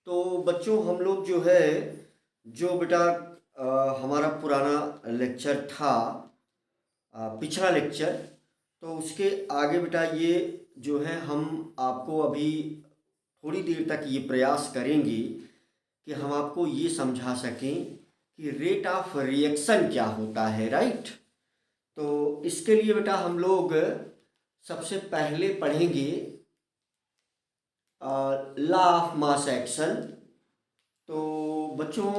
तो बच्चों हम लोग जो है जो बेटा हमारा पुराना लेक्चर था, पिछला लेक्चर, तो उसके आगे बेटा ये जो है हम आपको अभी थोड़ी देर तक ये प्रयास करेंगे कि हम आपको ये समझा सकें कि रेट ऑफ रिएक्शन क्या होता है, राइट। तो इसके लिए बेटा हम लोग सबसे पहले पढ़ेंगे लॉ ऑफ मास एक्शन। तो बच्चों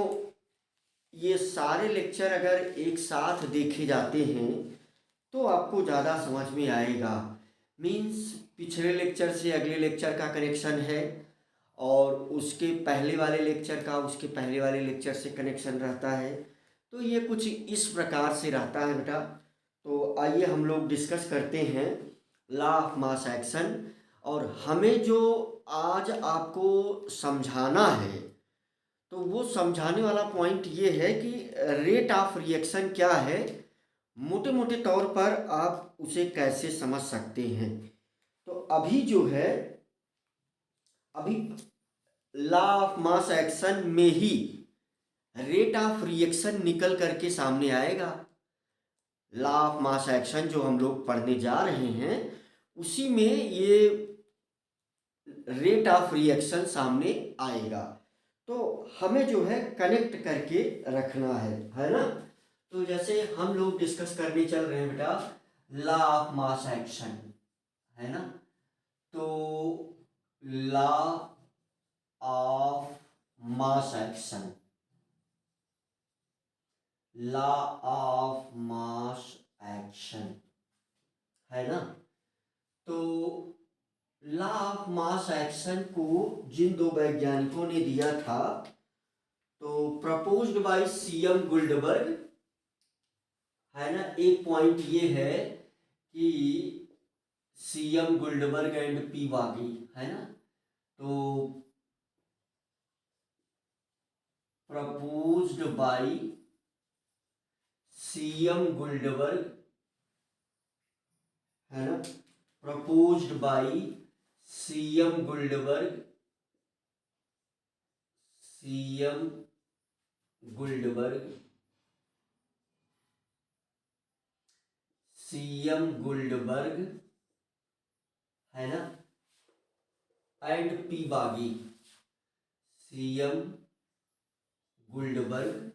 ये सारे लेक्चर अगर एक साथ देखे जाते हैं तो आपको ज़्यादा समझ में आएगा। मीन्स पिछले लेक्चर से अगले लेक्चर का कनेक्शन है और उसके पहले वाले लेक्चर का उसके पहले वाले लेक्चर से कनेक्शन रहता है। तो ये कुछ इस प्रकार से रहता है बेटा। तो आइए हम लोग डिस्कस करते हैं लॉ ऑफ मास एक्शन। और हमें जो आज आपको समझाना है तो वो समझाने वाला पॉइंट ये है कि रेट ऑफ रिएक्शन क्या है, मोटे मोटे तौर पर आप उसे कैसे समझ सकते हैं। तो अभी जो है अभी लॉ ऑफ मास एक्शन में ही रेट ऑफ रिएक्शन निकल करके सामने आएगा। लॉ ऑफ मास एक्शन जो हम लोग पढ़ने जा रहे हैं उसी में ये रेट ऑफ रिएक्शन सामने आएगा। तो हमें जो है कनेक्ट करके रखना है ना। तो जैसे हम लोग डिस्कस करने चल रहे हैं बेटा लॉ ऑफ मास एक्शन, है ना। तो law of mass action, law of mass action, है ना। तो लॉ ऑफ मास एक्शन को जिन दो वैज्ञानिकों ने दिया था तो प्रपोज्ड बाय सीएम गुल्डबर्ग, है ना। एक पॉइंट ये है कि CM Guldberg and P Waage, है ना। तो प्रपोज्ड बाय सीएम गुल्डबर्ग, है ना। Proposed by CM Guldberg, CM Guldberg, CM Guldberg, है ना, एंड पी बागी, CM Guldberg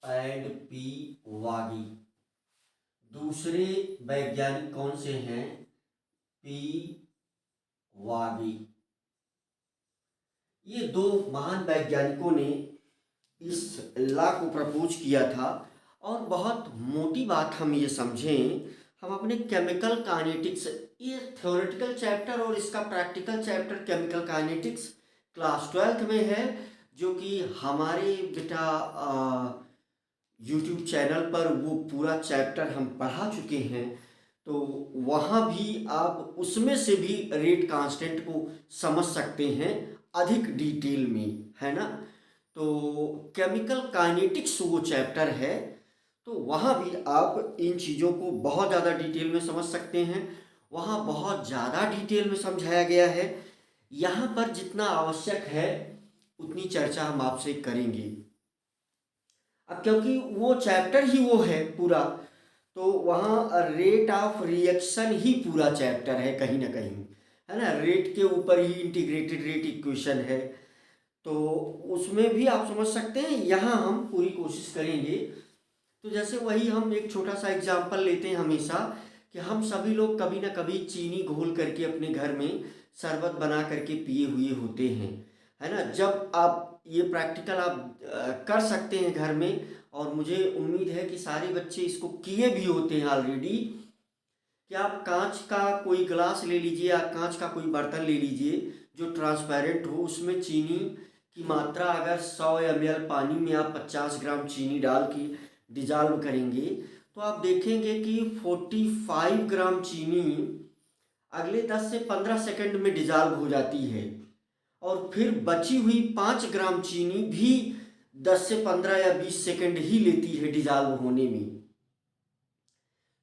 and P Waage. दूसरे वैज्ञानिक कौन से हैं? P Waage. ये दो महान वैज्ञानिकों ने इस लॉ को प्रपोज किया था। और बहुत मोटी बात हम ये समझें, हम अपने केमिकल काइनेटिक्स, ये थ्योरेटिकल चैप्टर और इसका practical chapter chemical kinetics class 12th में है, जो कि हमारे बेटा यूट्यूब चैनल पर वो पूरा चैप्टर हम पढ़ा चुके हैं। तो वहाँ भी आप उसमें से भी रेट कांस्टेंट को समझ सकते हैं अधिक डिटेल में, है ना। तो केमिकल काइनेटिक्स वो चैप्टर है, तो वहाँ भी आप इन चीज़ों को बहुत ज़्यादा डिटेल में समझ सकते हैं। वहाँ बहुत ज़्यादा डिटेल में समझाया गया है। यहाँ पर जितना आवश्यक है उतनी चर्चा हम आपसे करेंगे। अब क्योंकि वो चैप्टर ही वो है पूरा, तो वहाँ रेट ऑफ रिएक्शन ही पूरा चैप्टर है कहीं ना कहीं, है ना। रेट के ऊपर ही इंटीग्रेटेड रेट इक्वेशन है, तो उसमें भी आप समझ सकते हैं। यहाँ हम पूरी कोशिश करेंगे। तो जैसे वही हम एक छोटा सा एग्जाम्पल लेते हैं हमेशा कि हम सभी लोग कभी ना कभी चीनी घोल करके अपने घर में शरबत बना करके पिए हुए होते हैं, है ना। जब आप ये प्रैक्टिकल आप कर सकते हैं घर में, और मुझे उम्मीद है कि सारे बच्चे इसको किए भी होते हैं ऑलरेडी, कि आप कांच का कोई गिलास ले लीजिए या कांच का कोई बर्तन ले लीजिए जो ट्रांसपेरेंट हो, उसमें चीनी की मात्रा अगर 100 ml पानी में आप 50 ग्राम चीनी डाल के डिजॉल्व करेंगे तो आप देखेंगे कि 45 ग्राम चीनी अगले 10 से 15 सेकंड में डिजॉल्व हो जाती है। और फिर बची हुई 5 ग्राम चीनी भी 10 से 15 या 20 सेकंड ही लेती है डिजॉल्व होने में।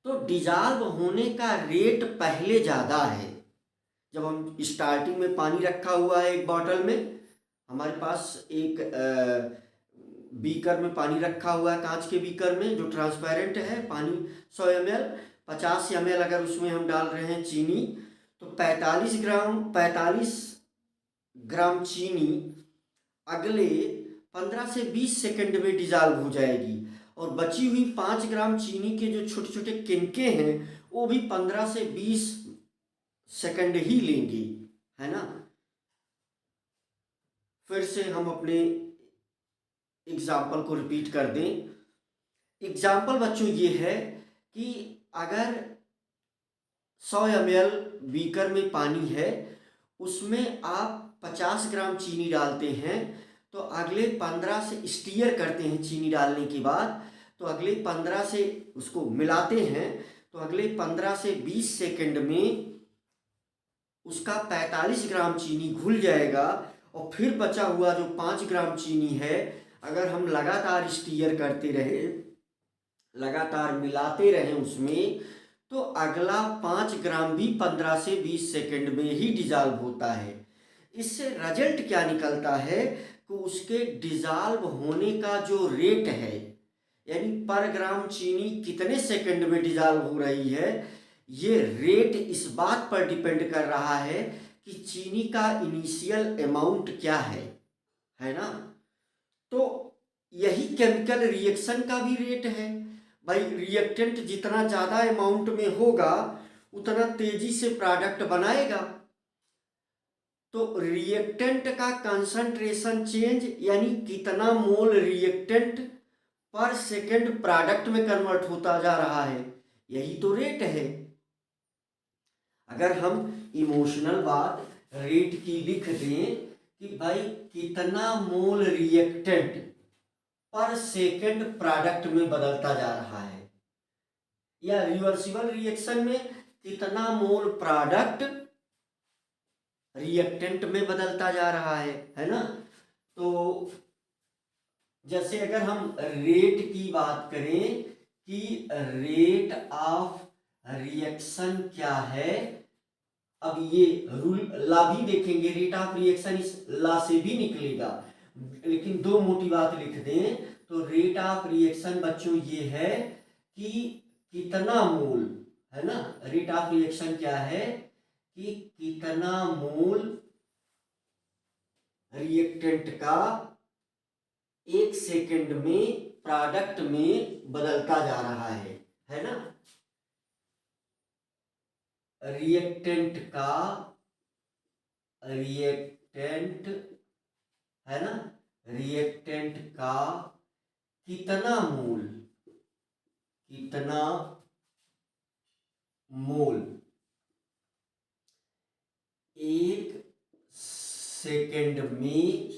तो डिजॉल्व होने का रेट पहले ज़्यादा है। जब हम स्टार्टिंग में पानी रखा हुआ है एक बॉटल में, हमारे पास एक बीकर में पानी रखा हुआ है, कांच के बीकर में जो ट्रांसपेरेंट है, पानी 100 ml, 50 ml अगर उसमें हम डाल रहे हैं चीनी, तो 45 ग्राम चीनी अगले 15 से 20 सेकंड में डिजॉल्व हो जाएगी, और बची हुई 5 ग्राम चीनी के जो छोटे छोटे किनके हैं वो भी 15 से 20 सेकंड ही लेंगी, है ना। फिर से हम अपने एग्जाम्पल को रिपीट कर दें। एग्जाम्पल बच्चों ये है कि अगर 100 ml बीकर में पानी है, उसमें आप 50 ग्राम चीनी डालते हैं, तो अगले 15 से स्टीयर करते हैं चीनी डालने के बाद, तो अगले 15 से उसको मिलाते हैं, तो अगले 15 से 20 सेकंड में उसका 45 ग्राम चीनी घुल जाएगा, और फिर बचा हुआ जो 5 ग्राम चीनी है, अगर हम लगातार स्टीयर करते रहे, लगातार मिलाते रहें उसमें, तो अगला 5 ग्राम भी 15 से 20 सेकंड में ही डिजॉल्व होता है। इससे रिजल्ट क्या निकलता है कि उसके डिजॉल्व होने का जो रेट है, यानी पर ग्राम चीनी कितने सेकंड में डिजॉल्व हो रही है, ये रेट इस बात पर डिपेंड कर रहा है कि चीनी का इनिशियल अमाउंट क्या है ना। तो यही केमिकल रिएक्शन का भी रेट है भाई। रिएक्टेंट जितना ज़्यादा अमाउंट में होगा उतना तेजी से प्रोडक्ट बनाएगा। तो रिएक्टेंट का कंसंट्रेशन चेंज, यानी कितना मोल रिएक्टेंट पर सेकंड प्रोडक्ट में कन्वर्ट होता जा रहा है, यही तो रेट है। अगर हम इमोशनल बात रेट की लिख दें कि भाई कितना मोल रिएक्टेंट पर सेकंड प्रोडक्ट में बदलता जा रहा है, या रिवर्सिबल रिएक्शन में कितना मोल प्रोडक्ट रिएक्टेंट में बदलता जा रहा है ना। तो जैसे अगर हम रेट की बात करें कि रेट ऑफ रिएक्शन क्या है, अब ये रूल ला भी देखेंगे, रेट ऑफ रिएक्शन इस ला से भी निकलेगा, लेकिन दो मोटी बात लिख दें तो रेट ऑफ रिएक्शन बच्चों ये है कि कितना मोल, है ना। रेट ऑफ रिएक्शन क्या है कि कितना मोल रिएक्टेंट का 1 सेकंड में प्रोडक्ट में बदलता जा रहा है ना। रिएक्टेंट का, रिएक्टेंट है ना, रिएक्टेंट का कितना मोल, कितना मोल 1 सेकंड में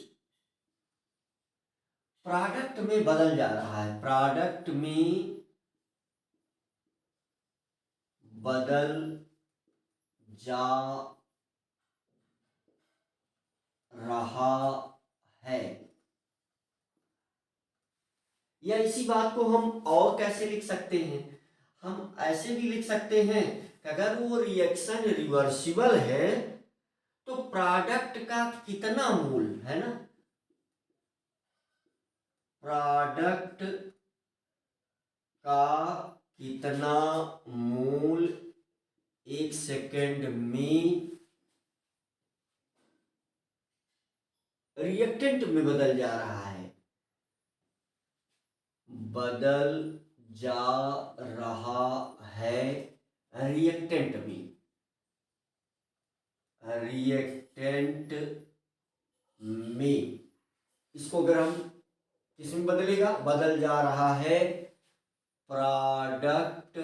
प्रोडक्ट में बदल जा रहा है, प्रोडक्ट में बदल जा रहा है। या इसी बात को हम और कैसे लिख सकते हैं, हम ऐसे भी लिख सकते हैं कि अगर वो रिएक्शन रिवर्सिबल है तो प्रोडक्ट का कितना मोल, है ना, प्रोडक्ट का कितना मोल 1 सेकंड में रिएक्टेंट में बदल जा रहा है, बदल जा रहा है रिएक्टेंट में, रिएक्टेंट में। इसको अगर हम किसमें बदलेगा, बदल जा रहा है प्रोडक्ट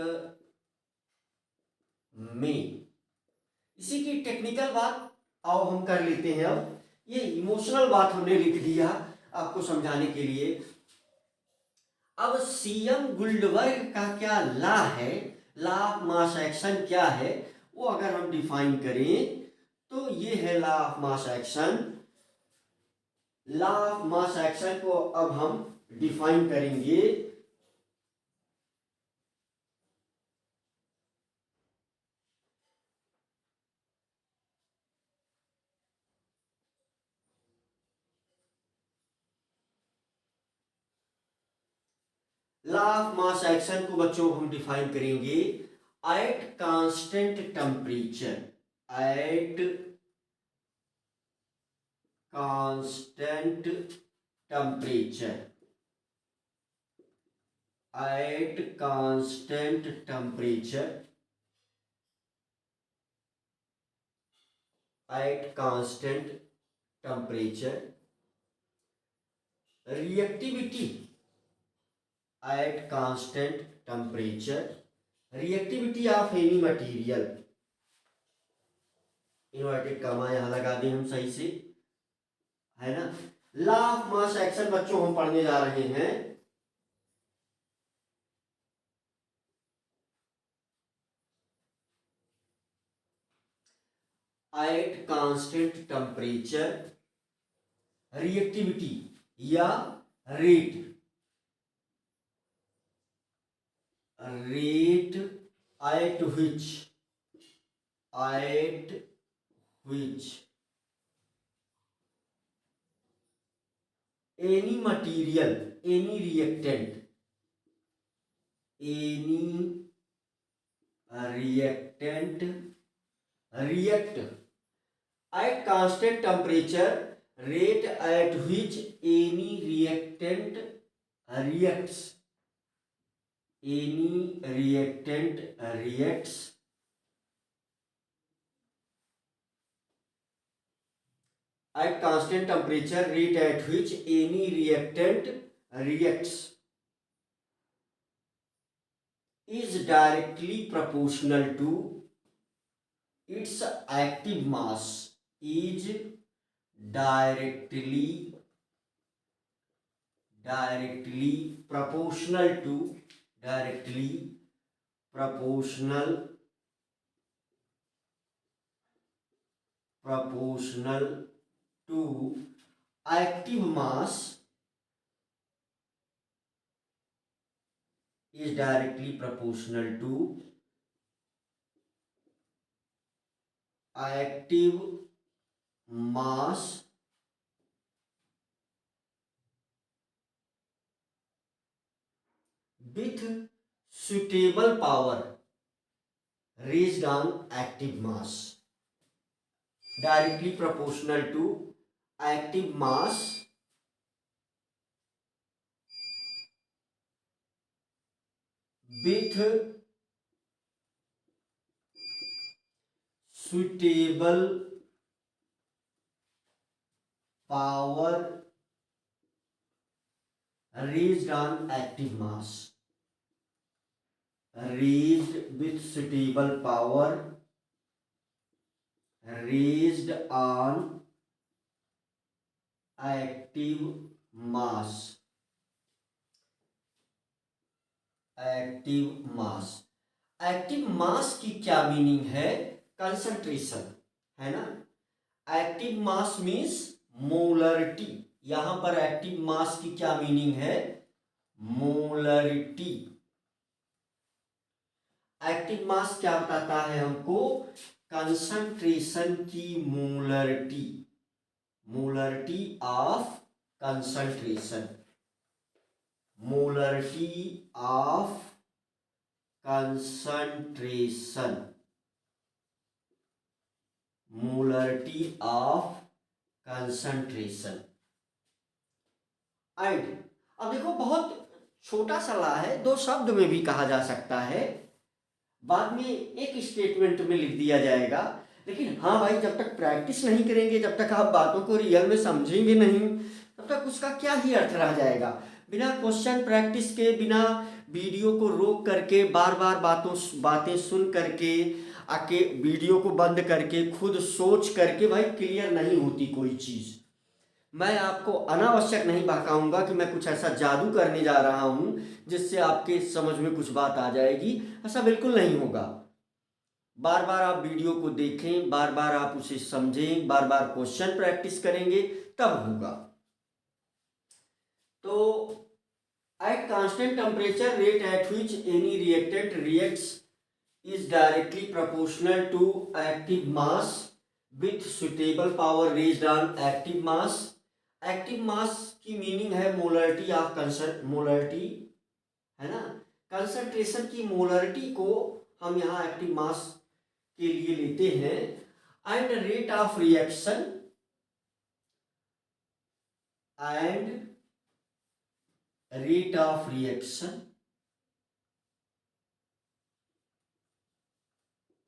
में। इसी की टेक्निकल बात आओ हम कर लेते हैं। अब ये इमोशनल बात हमने लिख दिया आपको समझाने के लिए। अब सीएम गुल्डबर्ग का क्या लॉ है, लॉ ऑफ मास एक्शन क्या है, वो अगर हम डिफाइन करें तो ये है law of mass action. Law of mass action को अब हम डिफाइन करेंगे। लॉ ऑफ मास एक्शन को बच्चों हम डिफाइन करेंगे eight constant temperature, eight constant temperature, at constant temperature, at constant temperature, reactivity at constant temperature, reactivity of any material, inverted comma यहां लगा दें हम सही से, है ना। लॉ ऑफ मास एक्शन बच्चों हम पढ़ने जा रहे हैं। एट कांस्टेंट टेम्परेचर रिएक्टिविटी या rate, rate at which any material, any reactant, react at constant temperature, rate at which any reactant reacts, at constant temperature, rate at which any reactant reacts is directly proportional to its active mass, is directly proportional to, directly proportional to active mass, is directly proportional to active mass with suitable power raised on active mass, directly proportional to active mass with suitable power raised on active mass, raised with suitable power raised on active mass, active mass, active mass की क्या meaning है? Concentration, है ना। Active mass means molarity, यहां पर active mass की क्या meaning है? मोलरिटी। एक्टिव मास क्या बताता है हमको? कंसंट्रेशन की molarity, molarity of concentration, molarity of concentration, molarity of concentration. And अब देखो बहुत छोटा सा ला है, दो शब्द में भी कहा जा सकता है, बाद में एक स्टेटमेंट में लिख दिया जाएगा, लेकिन हाँ भाई जब तक प्रैक्टिस नहीं करेंगे, जब तक आप बातों को रियल में समझेंगे नहीं, तब तक उसका क्या ही अर्थ रह जाएगा। बिना क्वेश्चन प्रैक्टिस के, बिना वीडियो को रोक करके, बार बार बातें सुन करके, आके वीडियो को बंद करके खुद सोच करके भाई क्लियर नहीं होती कोई चीज़। मैं आपको अनावश्यक नहीं बहकाऊंगा कि मैं कुछ ऐसा जादू करने जा रहा हूं जिससे आपके समझ में कुछ बात आ जाएगी, ऐसा बिल्कुल नहीं होगा। बार बार आप वीडियो को देखें, बार बार आप उसे समझें, बार बार क्वेश्चन प्रैक्टिस करेंगे तब होगा। तो eight constant temperature, rate at which any reactant reacts is directly proportional to active mass with suitable power raised on active mass। Active mass की मीनिंग है मोलरिटी ऑफ मोलरिटी है ना। कंसंट्रेशन की molarity को हम यहाँ एक्टिव मास के लिए लेते हैं, and rate of reaction and rate of reaction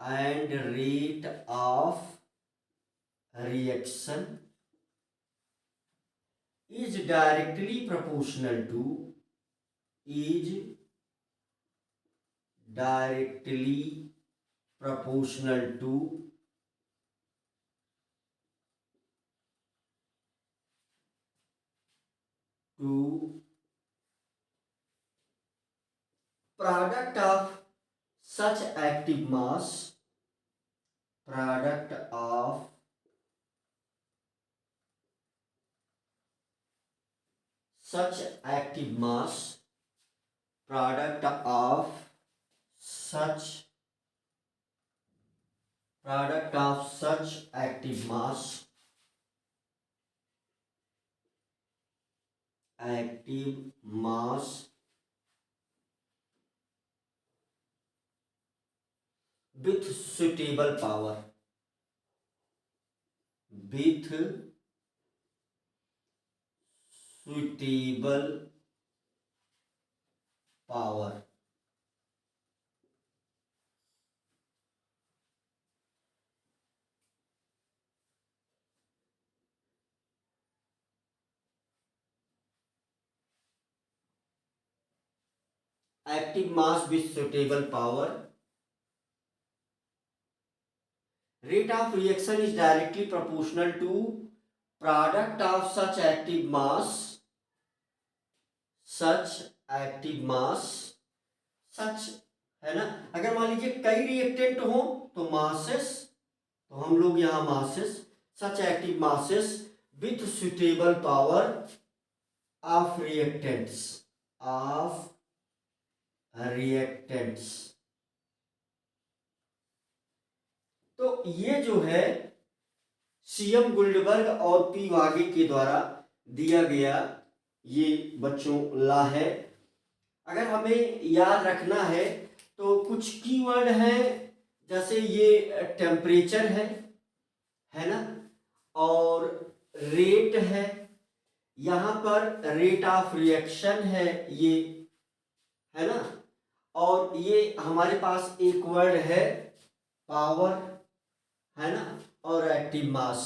and rate of reaction is directly proportional to is directly proportional to product of such active mass, product of such active mass, product of such active mass, with suitable power, with suitable power. Active mass with suitable power. Rate of reaction is directly proportional to product of such active mass, such, है ना। अगर मान लीजिए कई reactant हो तो masses, तो हम लोग यहाँ masses, such active masses with suitable power of reactants. तो ये जो है सीएम गुल्डबर्ग और पी वागे के द्वारा दिया गया ये बच्चों ला है। अगर हमें याद रखना है तो कुछ कीवर्ड हैं, जैसे ये टेम्परेचर है ना, और रेट है, यहाँ पर रेट ऑफ रिएक्शन है ये, है ना, और ये हमारे पास एक वर्ड है पावर, है ना, और एक्टिव मास।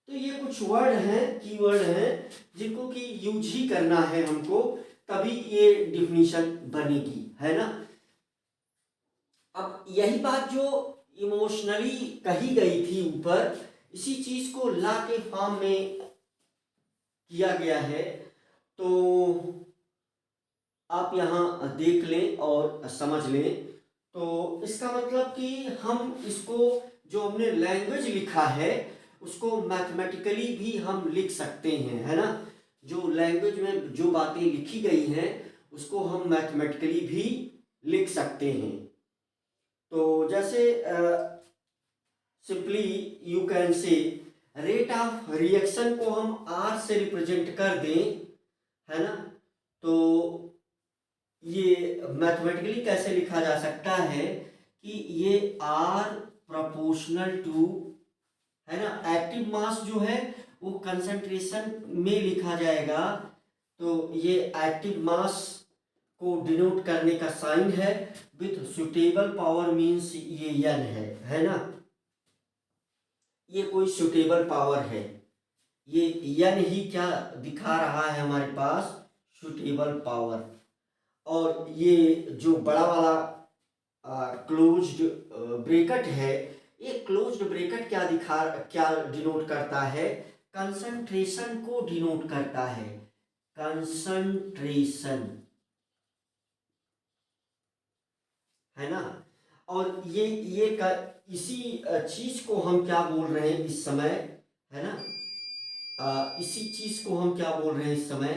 तो ये कुछ वर्ड हैं, कीवर्ड हैं, जिनको कि यूज ही करना है हमको, तभी ये डिफिनीशन बनेगी, है ना। अब यही बात जो इमोशनली कही गई थी ऊपर, इसी चीज को ला के फॉर्म में किया गया है। तो आप यहाँ देख लें और समझ लें। तो इसका मतलब कि हम इसको जो हमने लैंग्वेज लिखा है उसको मैथमेटिकली भी हम लिख सकते हैं, है ना। जो लैंग्वेज में जो बातें लिखी गई हैं उसको हम मैथमेटिकली भी लिख सकते हैं। तो जैसे simply you can say rate of reaction को हम आर से रिप्रेजेंट कर दें, है ना। तो ये मैथमेटिकली कैसे लिखा जा सकता है कि ये आर प्रोपोर्शनल टू, है ना, एक्टिव मास जो है वो कंसंट्रेशन में लिखा जाएगा। तो ये एक्टिव मास को डिनोट करने का साइन है, विथ सुटेबल पावर मींस ये एन है ना। ये कोई सुटेबल पावर है, ये एन ही क्या दिखा रहा है हमारे पास, सुटेबल पावर। और ये जो बड़ा वाला क्लोज्ड ब्रैकेट है, ये क्लोज्ड ब्रैकेट क्या डिनोट करता है, कंसंट्रेशन को डिनोट करता है, कंसंट्रेशन, है ना। और ये इसी चीज को हम क्या बोल रहे हैं इस समय, है ना, इसी चीज को हम क्या बोल रहे हैं इस समय,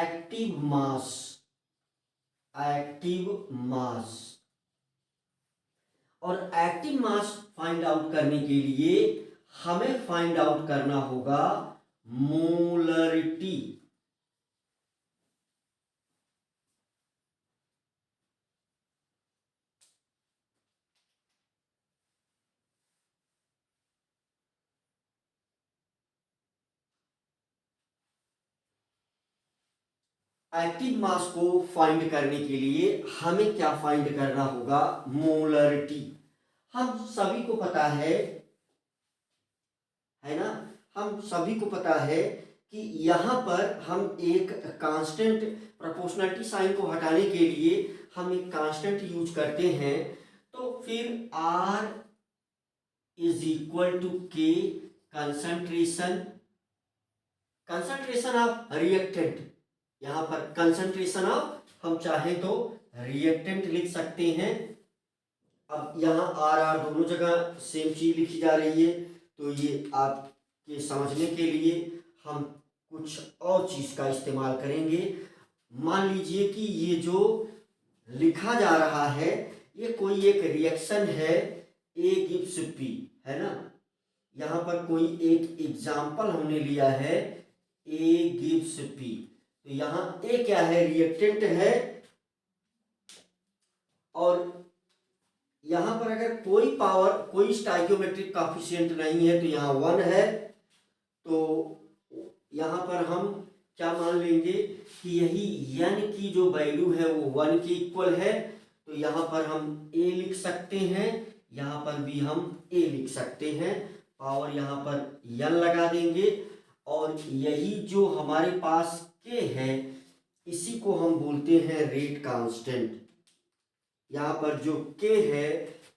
एक्टिव मास, एक्टिव मास। और एक्टिव मास फाइंड आउट करने के लिए हमें फाइंड आउट करना होगा मोलरिटी, एक्टिव मास को फाइंड करने के लिए हमें क्या फाइंड करना होगा? मोलरिटी। हम सभी को पता है ना, हम सभी को पता है कि यहाँ पर हम एक कांस्टेंट, प्रोपोर्शनलिटी साइन को हटाने के लिए हम एक कांस्टेंट यूज करते हैं। तो फिर R इज इक्वल टू के कंसंट्रेशन, कंसंट्रेशन ऑफ रिएक्टेंट, यहाँ पर कंसंट्रेशन ऑफ, हम चाहें तो रिएक्टेंट लिख सकते हैं। अब यहाँ आर आर दोनों जगह सेम चीज लिखी जा रही है, तो ये आपके समझने के लिए हम कुछ और चीज का इस्तेमाल करेंगे। मान लीजिए कि ये जो लिखा जा रहा है ये कोई एक रिएक्शन है, ए गिव्स पी, है ना। यहाँ पर कोई एक एग्जाम्पल हमने लिया है, ए गिव्स पी। तो यहाँ ए क्या है? रिएक्टेंट है। और यहाँ पर अगर कोई पावर, कोई स्टाइकियोमेट्रिक कोएफिशिएंट नहीं है तो यहाँ 1 है। तो यहाँ पर हम क्या मान लेंगे कि यही n की जो वैल्यू है वो 1 के इक्वल है। तो यहाँ पर हम a लिख सकते हैं, यहाँ पर भी हम a लिख सकते हैं, पावर यहाँ पर n लगा देंगे। और यही जो हमारे पास k है इसी को हम बोलते हैं रेट कांस्टेंट। यहाँ पर जो k है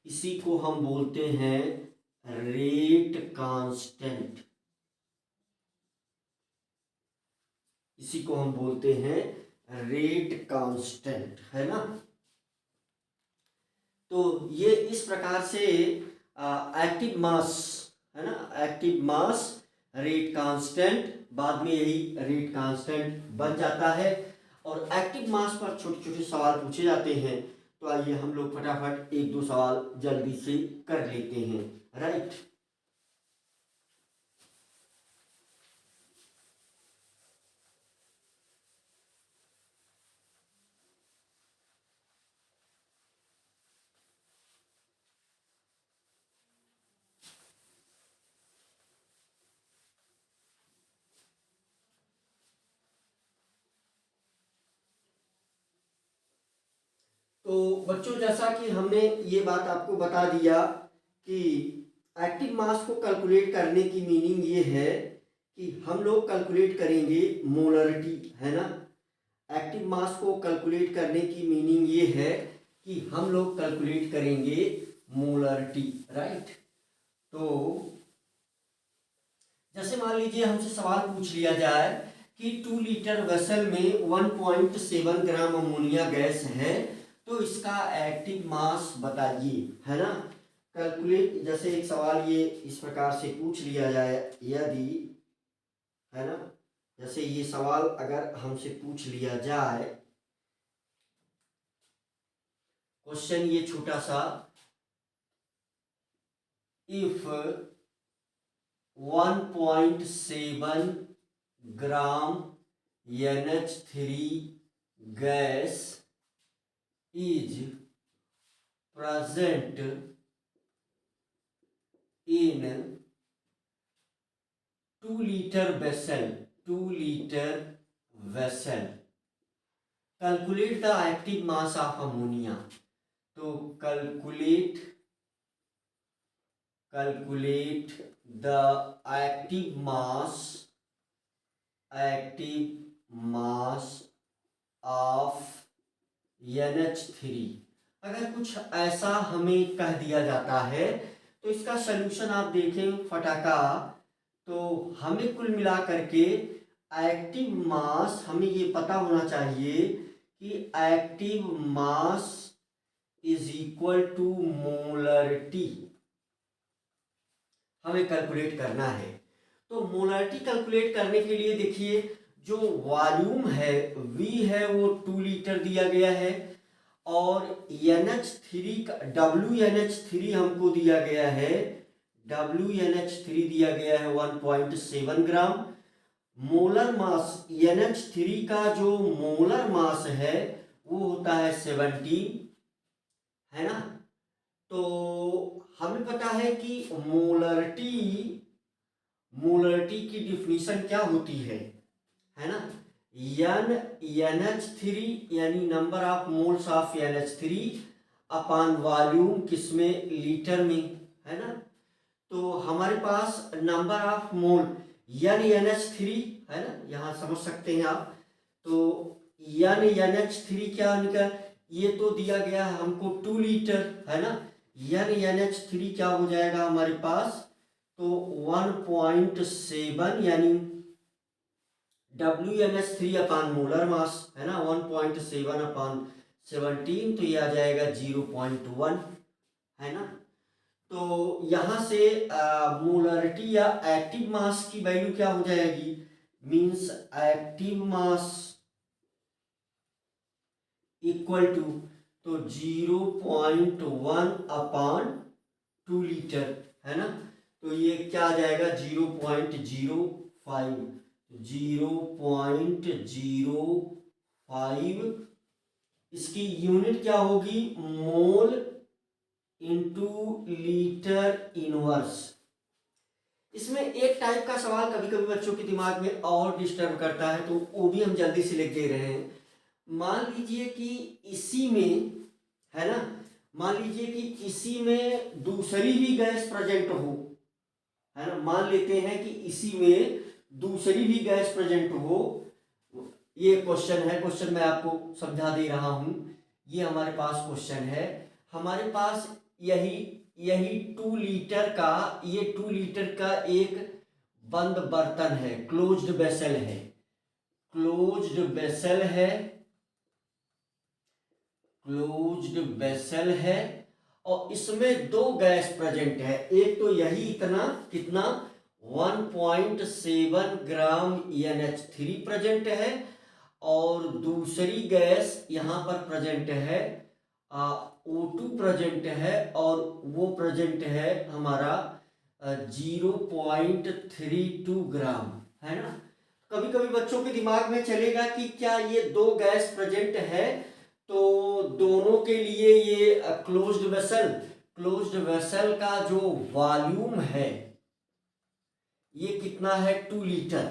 इसी को हम बोलते हैं रेट कांस्टेंट, इसी को हम बोलते हैं रेट कांस्टेंट, है ना। तो ये इस प्रकार से एक्टिव मास, है ना, एक्टिव मास रेट कांस्टेंट, बाद में यही रेट कांस्टेंट बन जाता है। और एक्टिव मास पर छोटे छोटे सवाल पूछे जाते हैं, तो आइए हम लोग फटाफट एक दो सवाल जल्दी से कर लेते हैं, राइट। तो बच्चों, जैसा कि हमने ये बात आपको बता दिया कि एक्टिव मास को कैलकुलेट करने की मीनिंग ये है कि हम लोग कैलकुलेट करेंगे मोलरिटी, है ना। एक्टिव मास को कैलकुलेट करने की मीनिंग ये है कि हम लोग कैलकुलेट करेंगे मोलरिटी, राइट। तो जैसे मान लीजिए हमसे सवाल पूछ लिया जाए कि 2 लीटर वेसल में 1.7 ग्राम अमोनिया गैस है, तो इसका एक्टिव मास बताइए, है ना। कैलकुलेट, जैसे एक सवाल ये इस प्रकार से पूछ लिया जाए, यदि, है ना, जैसे ये सवाल अगर हमसे पूछ लिया जाए, क्वेश्चन ये छोटा सा, if 1.7 gram NH3 gas is present in 2 liter vessel, 2 liter vessel, calculate the active mass of ammonia। तो calculate the active mass of NH3। अगर कुछ ऐसा हमें कह दिया जाता है तो इसका सलूशन आप देखें फटाका, तो हमें कुल मिला करके एक्टिव मास, हमें ये पता होना चाहिए कि active mass is equal to molarity, हमें कैलकुलेट करना है। तो मोलरिटी कैलकुलेट करने के लिए देखिए, जो वॉल्यूम है V है वो 2 लीटर दिया गया है, और NH3 का WNH3 हमको दिया गया है, WNH3 दिया गया है 1.7 ग्राम। मोलर मास NH3 का जो मोलर मास है वो होता है 17, है ना। तो हमें पता है कि मोलरिटी की डिफिनीशन क्या होती है ना। एन NH3 यानी number of moles of NH3 upon volume किसमें, लीटर में, है ना। तो हमारे पास नंबर ऑफ मोल यानी NH3 है ना, यहाँ समझ सकते हैं आप। तो यानी NH3 क्या निकल, ये तो दिया गया है हमको 2 लीटर, है ना। यानी NH3 क्या हो जाएगा हमारे पास, तो 1.7 यानी WNH3 अपान मोलर मास, है ना, 1.7 अपान 17, तो ये आ जाएगा 0.1, है ना। तो यहाँ से मोलरिटी या एक्टिव मास की वैल्यू क्या हो जाएगी, means active mass equal to, तो 0.1 अपान 2 लीटर, है ना। तो ये क्या आ जाएगा 0.05, 0.05, इसकी यूनिट क्या होगी, मोल इंटू लीटर इनवर्स। इसमें एक टाइप का सवाल कभी कभी बच्चों के दिमाग में और डिस्टर्ब करता है, तो वो भी हम जल्दी से लिख दे रहे हैं। मान लीजिए कि इसी में, है ना, मान लीजिए कि इसी में दूसरी भी गैस प्रेजेंट हो, है ना, मान लेते हैं कि इसी में दूसरी भी गैस प्रेजेंट हो। ये क्वेश्चन है, क्वेश्चन मैं आपको समझा दे रहा हूं। ये हमारे पास क्वेश्चन है, हमारे पास यही यही 2 लीटर का, ये 2 लीटर का एक बंद बर्तन है, क्लोज्ड वेसल है, क्लोज्ड वेसल है, क्लोज्ड वेसल है, और इसमें दो गैस प्रेजेंट है। एक तो यही इतना, कितना, 1.7 ग्राम NH3 प्रेजेंट है, और दूसरी गैस यहाँ पर प्रेजेंट है, O2 प्रेजेंट है, और वो प्रेजेंट है हमारा 0.32 ग्राम, है ना। कभी कभी बच्चों के दिमाग में चलेगा कि क्या ये दो गैस प्रेजेंट है, तो दोनों के लिए ये क्लोज्ड वेसल, क्लोज्ड वेसल का जो वॉल्यूम है ये कितना है, 2 लीटर।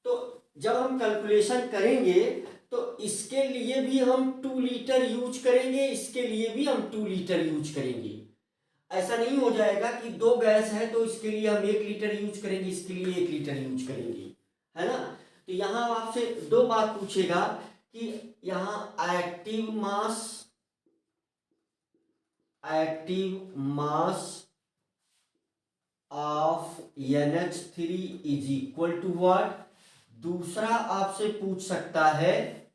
तो जब हम कैलकुलेशन करेंगे तो इसके लिए भी हम 2 लीटर यूज करेंगे, इसके लिए भी हम 2 लीटर यूज करेंगे। ऐसा नहीं हो जाएगा कि दो गैस है तो इसके लिए हम 1 लीटर यूज करेंगे, इसके लिए 1 लीटर यूज करेंगे, है ना। तो यहां आपसे दो बात पूछेगा कि यहां active mass of NH3 is equal to what. दूसरा आपसे पूछ सकता है,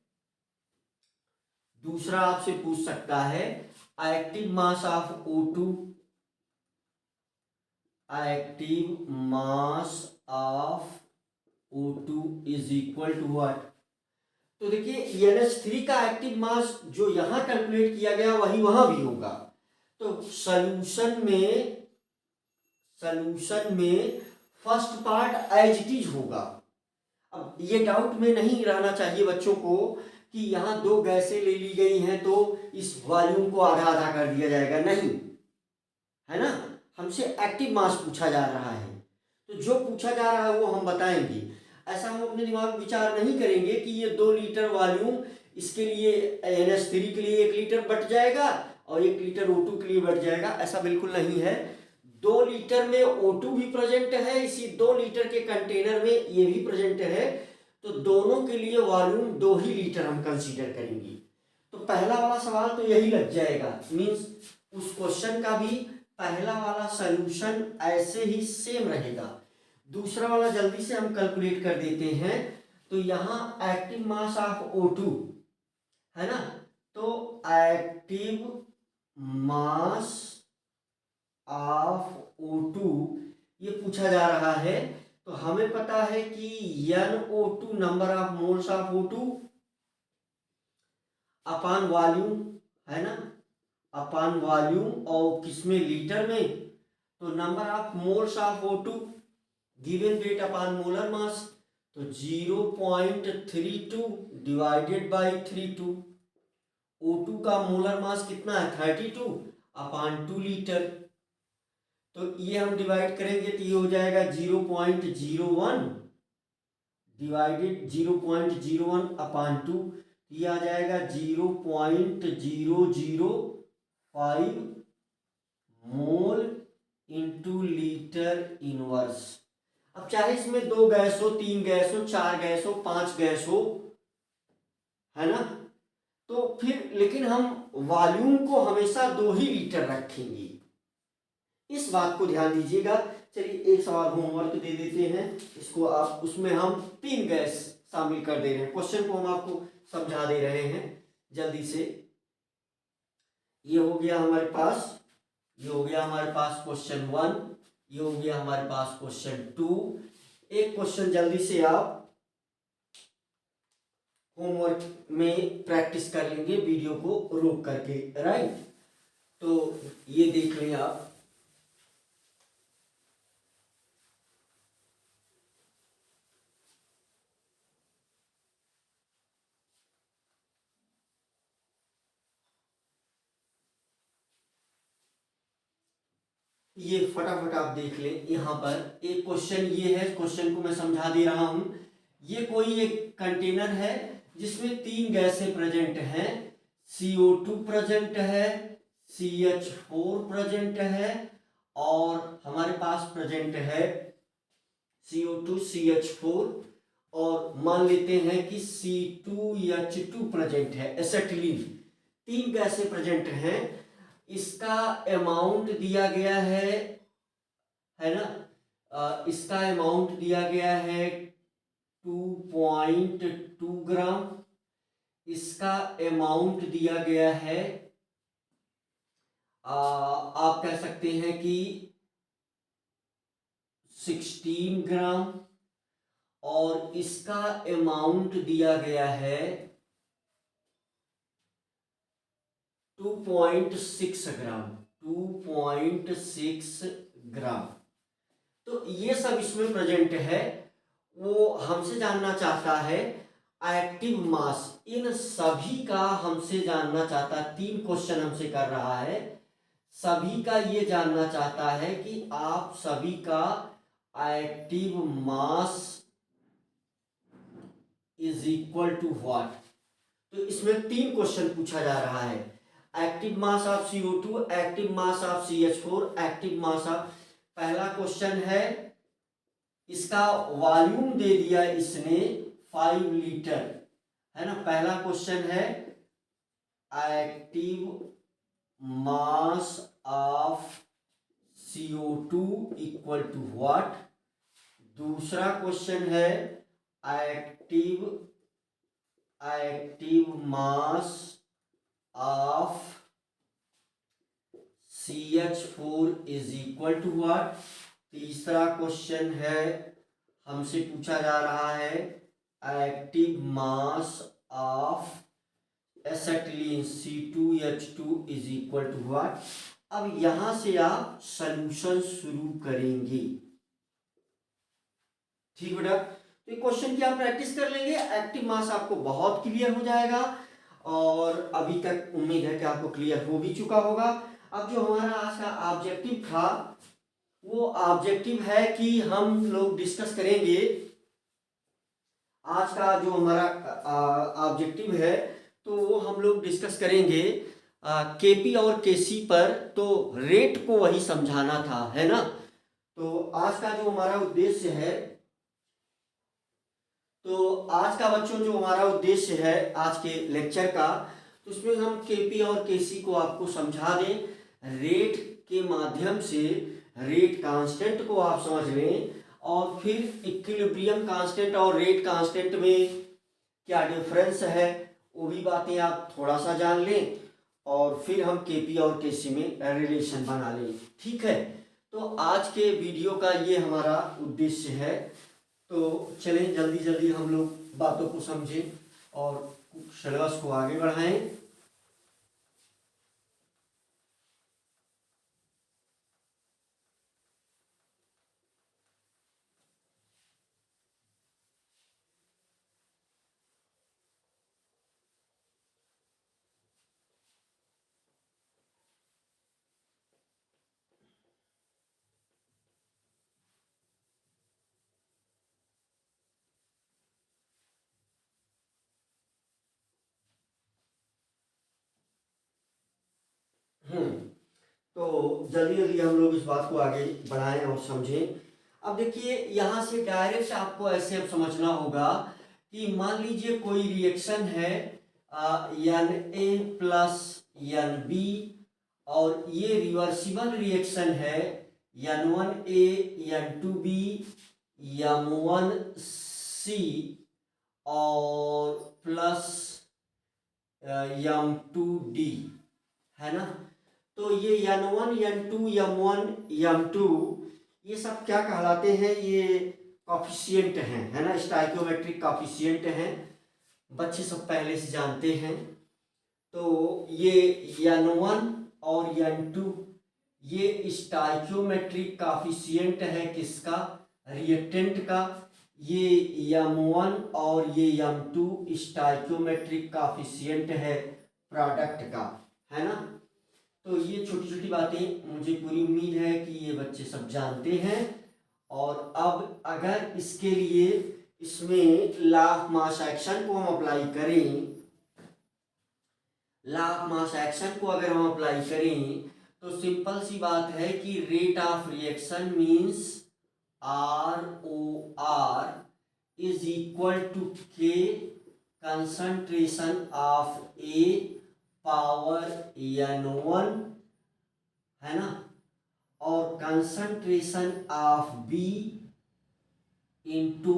दूसरा आपसे पूछ सकता है active mass of O2, active mass of O2 is equal to what. तो देखिए NH3 का एक्टिव मास जो यहां कैलकुलेट किया गया वही वहां भी होगा। तो सॉल्यूशन में first part as it is होगा। अब ये डाउट में नहीं रहना चाहिए बच्चों को कि यहाँ दो गैसें ले ली गई हैं तो इस वॉल्यूम को आधा आधा कर दिया जाएगा, नहीं, है ना। हमसे एक्टिव मास पूछा जा रहा है, तो जो पूछा जा रहा है वो हम बताएंगे। ऐसा हम अपने दिमाग में विचार नहीं करेंगे कि ये 2 लीटर वॉल्यूम, इसके लिए NH3 के लिए 1 लीटर बट जाएगा और 1 लीटर O2 के लिए बट जाएगा, ऐसा बिल्कुल नहीं है। 2 लीटर में O2 भी प्रेजेंट है, इसी 2 लीटर के कंटेनर में ये भी प्रेजेंट है, तो दोनों के लिए वॉल्यूम 2 ही लीटर हम कंसीडर करेंगे। तो पहला वाला सवाल तो यही लग जाएगा, मीन्स उस क्वेश्चन का भी पहला वाला सॉल्यूशन ऐसे ही सेम रहेगा। दूसरा वाला जल्दी से हम कैलकुलेट कर देते हैं। तो यहाँ एक्टिव मास ऑफ O2, है ना, तो एक्टिव मास ऑफ O2 ये पूछा जा रहा है। तो हमें पता है कि NO2 number of moles of O2 upon volume, है ना, अपान वॉल्यूम, और किसमें, लीटर में। तो number of moles of O2 given weight upon molar mass, तो 0.32 डिवाइडेड बाई 32। O2 का मोलर मास कितना है, 32 अपान 2 लीटर। तो ये हम डिवाइड करेंगे तो ये हो जाएगा 0.01 डिवाइडेड 0.01 अपान 2, ये आ जाएगा 0.005 मोल इंटू लीटर इनवर्स। अब चाहे इसमें 2 गैस हो, 3 गैस हो, 4 गैस हो, 5 गैस हो, है ना, तो फिर लेकिन हम वॉल्यूम को हमेशा 2 ही लीटर रखेंगे, इस बात को ध्यान दीजिएगा। चलिए एक सवाल होमवर्क दे देते हैं इसको आप, उसमें हम 3 गैस शामिल कर दे रहे हैं, क्वेश्चन को हम आपको समझा दे रहे हैं जल्दी से। ये हो गया हमारे पास, ये हो गया हमारे पास क्वेश्चन 1, ये हो गया हमारे पास क्वेश्चन 2। एक क्वेश्चन जल्दी से आप होमवर्क में प्रैक्टिस कर लेंगे वीडियो को रोक करके, राइट। तो ये देख लें आप, ये फटाफट आप देख लें। यहाँ पर एक क्वेश्चन ये है, क्वेश्चन को मैं समझा दे रहा हूं। ये कोई एक कंटेनर है जिसमें 3 गैसें प्रेजेंट हैं, CO2 प्रेजेंट है, CH4 प्रेजेंट है, और हमारे पास प्रेजेंट है CO2 CH4, और मान लेते हैं कि C2H2 प्रेजेंट है, एसेटिलीन। 3 गैसें प्रेजेंट हैं, इसका अमाउंट दिया गया है ना, इसका अमाउंट दिया गया है 2.2 ग्राम, इसका अमाउंट दिया गया है आप कह सकते हैं कि 16 ग्राम, और इसका अमाउंट दिया गया है 2.6 ग्राम, 2.6 ग्राम। तो ये सब इसमें प्रेजेंट है। वो हमसे जानना चाहता है एक्टिव मास, इन सभी का हमसे जानना चाहता है। 3 क्वेश्चन हमसे कर रहा है, सभी का ये जानना चाहता है कि आप सभी का active mass is equal to what. तो इसमें 3 क्वेश्चन पूछा जा रहा है, active mass of CO2, active mass of CH4, active mass of. पहला क्वेश्चन है, इसका वॉल्यूम दे दिया इसने 5 लीटर, है ना। पहला क्वेश्चन है active mass of CO2 equal to what. दूसरा क्वेश्चन है active mass of CH4 is equal to what. तीसरा क्वेश्चन है, हमसे पूछा जा रहा है active mass of acetylene C2H2 is equal to what. अब यहां से आप सॉल्यूशन शुरू करेंगे, ठीक बेटा। तो क्वेश्चन की आप प्रैक्टिस कर लेंगे, एक्टिव मास आपको बहुत क्लियर हो जाएगा, और अभी तक उम्मीद है कि आपको क्लियर हो भी चुका होगा। अब जो हमारा आज का ऑब्जेक्टिव था, वो ऑब्जेक्टिव है कि हम लोग डिस्कस करेंगे, आज का जो हमारा ऑब्जेक्टिव है, तो वो हम लोग डिस्कस करेंगे केपी और केसी पर। तो रेट को वही समझाना था, है ना। तो आज का जो हमारा उद्देश्य है, तो आज का बच्चों जो हमारा उद्देश्य है आज के लेक्चर का, तो उसमें हम केपी और केसी को आपको समझा दें, रेट के माध्यम से रेट कांस्टेंट को आप समझ लें, और फिर इक्विलिब्रियम कांस्टेंट और रेट कांस्टेंट में क्या डिफरेंस है वो भी बातें आप थोड़ा सा जान लें, और फिर हम केपी और केसी में रिलेशन बना लें, ठीक है। तो आज के वीडियो का ये हमारा उद्देश्य है। तो चलें जल्दी जल्दी हम लोग बातों को समझें और सिलेबस को आगे बढ़ाएं। तो जल्दी जल्दी हम लोग इस बात को आगे बढ़ाएं और समझें। अब देखिए यहाँ से डायरेक्ट आपको ऐसे अब समझना होगा कि मान लीजिए कोई रिएक्शन है Na+Nb और ये रिवर्सिबल रिएक्शन है N1A N2B M1C और प्लस M2D, है ना। तो ये N1 N2 M1 M2 ये सब क्या कहलाते हैं, ये कॉफिशिएंट हैं, है ना, स्टाइकियोमेट्रिक कॉफिशिएंट हैं, बच्चे सब पहले से जानते हैं। तो ये N1 और N2 ये स्टाइकियोमेट्रिक कॉफिशिएंट है किसका, रिएक्टेंट का। ये M1 और ये M2 स्टाइकियोमेट्रिक कॉफिशिएंट है प्रोडक्ट का, है ना। तो ये छोटी छोटी बातें मुझे पूरी उम्मीद है कि ये बच्चे सब जानते हैं। और अब अगर इसके लिए इसमें लॉ ऑफ मास एक्शन को हम अप्लाई करें, लॉ ऑफ मास एक्शन को अगर हम अप्लाई करें तो सिंपल सी बात है कि rate of reaction means ROR is equal to K concentration of A power N1, है ना, और कंसंट्रेशन ऑफ B इंटू,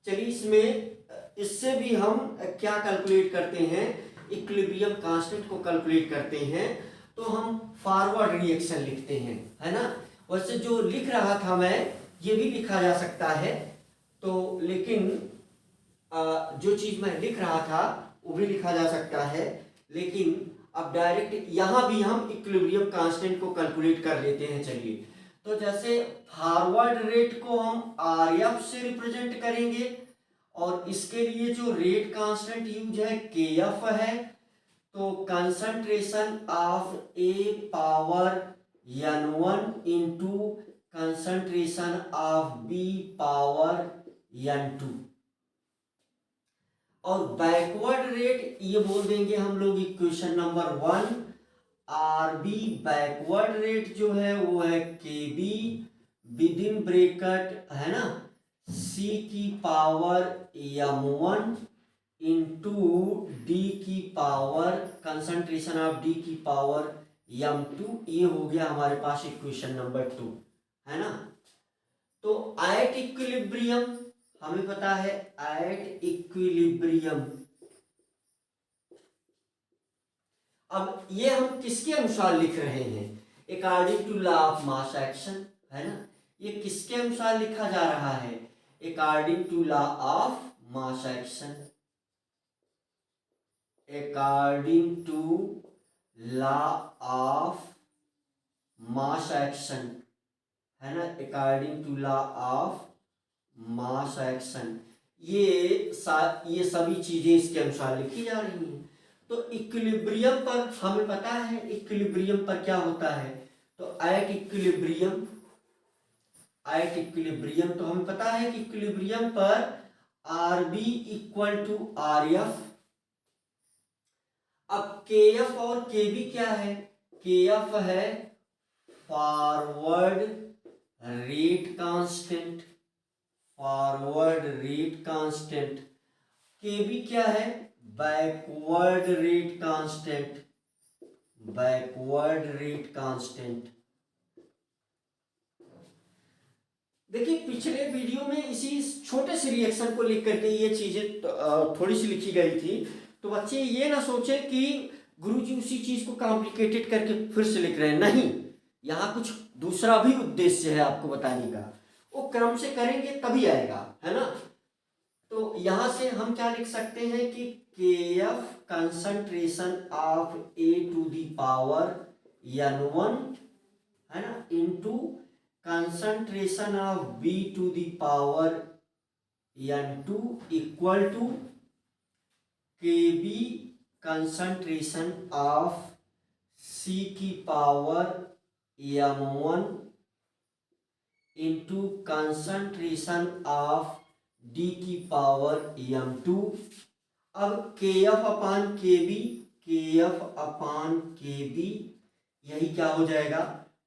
चलिए इसमें इससे भी हम क्या कैलकुलेट करते हैं, इक्विलिब्रियम कांस्टेंट को कैलकुलेट करते हैं। तो हम फॉरवर्ड रिएक्शन लिखते हैं, है ना। वैसे जो लिख रहा था मैं ये भी लिखा जा सकता है, तो लेकिन जो चीज मैं लिख रहा था वो भी लिखा जा सकता है, लेकिन अब डायरेक्ट यहाँ भी हम इक्विलिब्रियम कांस्टेंट को कैलकुलेट कर लेते हैं। चलिए, तो जैसे फॉरवर्ड रेट को हम RF से रिप्रेजेंट करेंगे और इसके लिए जो रेट कांस्टेंट यूज है KF है। तो concentration of A power N1 into concentration of B power N2, और बैकवर्ड रेट ये बोल देंगे हम लोग equation number 1। RB backward rate जो है वो है KB विद इन ब्रैकेट, है ना, C की पावर M1 इंटू D की पावर कंसंट्रेशन ऑफ D की पावर M2। ये हो गया हमारे पास इक्वेशन नंबर 2, है ना। तो एट इक्विलिब्रियम हमें पता है, एट इक्विलिब्रियम, अब ये हम किसके अनुसार लिख रहे हैं, according to law of mass action, है ना। ये किसके अनुसार लिखा जा रहा है, according to law of mass action, according to law of mass action, है ना, according to law of mass action. ये सभी चीजें इसके अनुसार लिखी जा रही हैं। तो इक्विलिब्रियम पर हमें पता है इक्विलिब्रियम पर क्या होता है, तो एट इक्विलिब्रियम तो हमें पता है कि इक्विलिब्रियम पर RB इक्वल टू RF। अब KF और KB क्या है, KF है forward rate constant, forward rate constant. KB क्या है, backward rate constant, backward rate constant. देखिए पिछले वीडियो में इसी छोटे से रिएक्शन को लिख करके ये चीजें थोड़ी सी लिखी गई थी, तो बच्चे ये ना सोचे कि गुरुजी उसी चीज को कॉम्प्लिकेटेड करके फिर से लिख रहे हैं, नहीं, यहाँ कुछ दूसरा भी उद्देश्य है आपको बताने का, वो क्रम से करेंगे तभी आएगा, है ना। तो यहां से हम क्या लिख सकते हैं कि KF concentration of A to the power N1, है ना, into concentration of B to the power N2 equal to KB concentration of C की power M1 into concentration of D की पावर M2। अब KF अपान KB यही क्या हो जाएगा,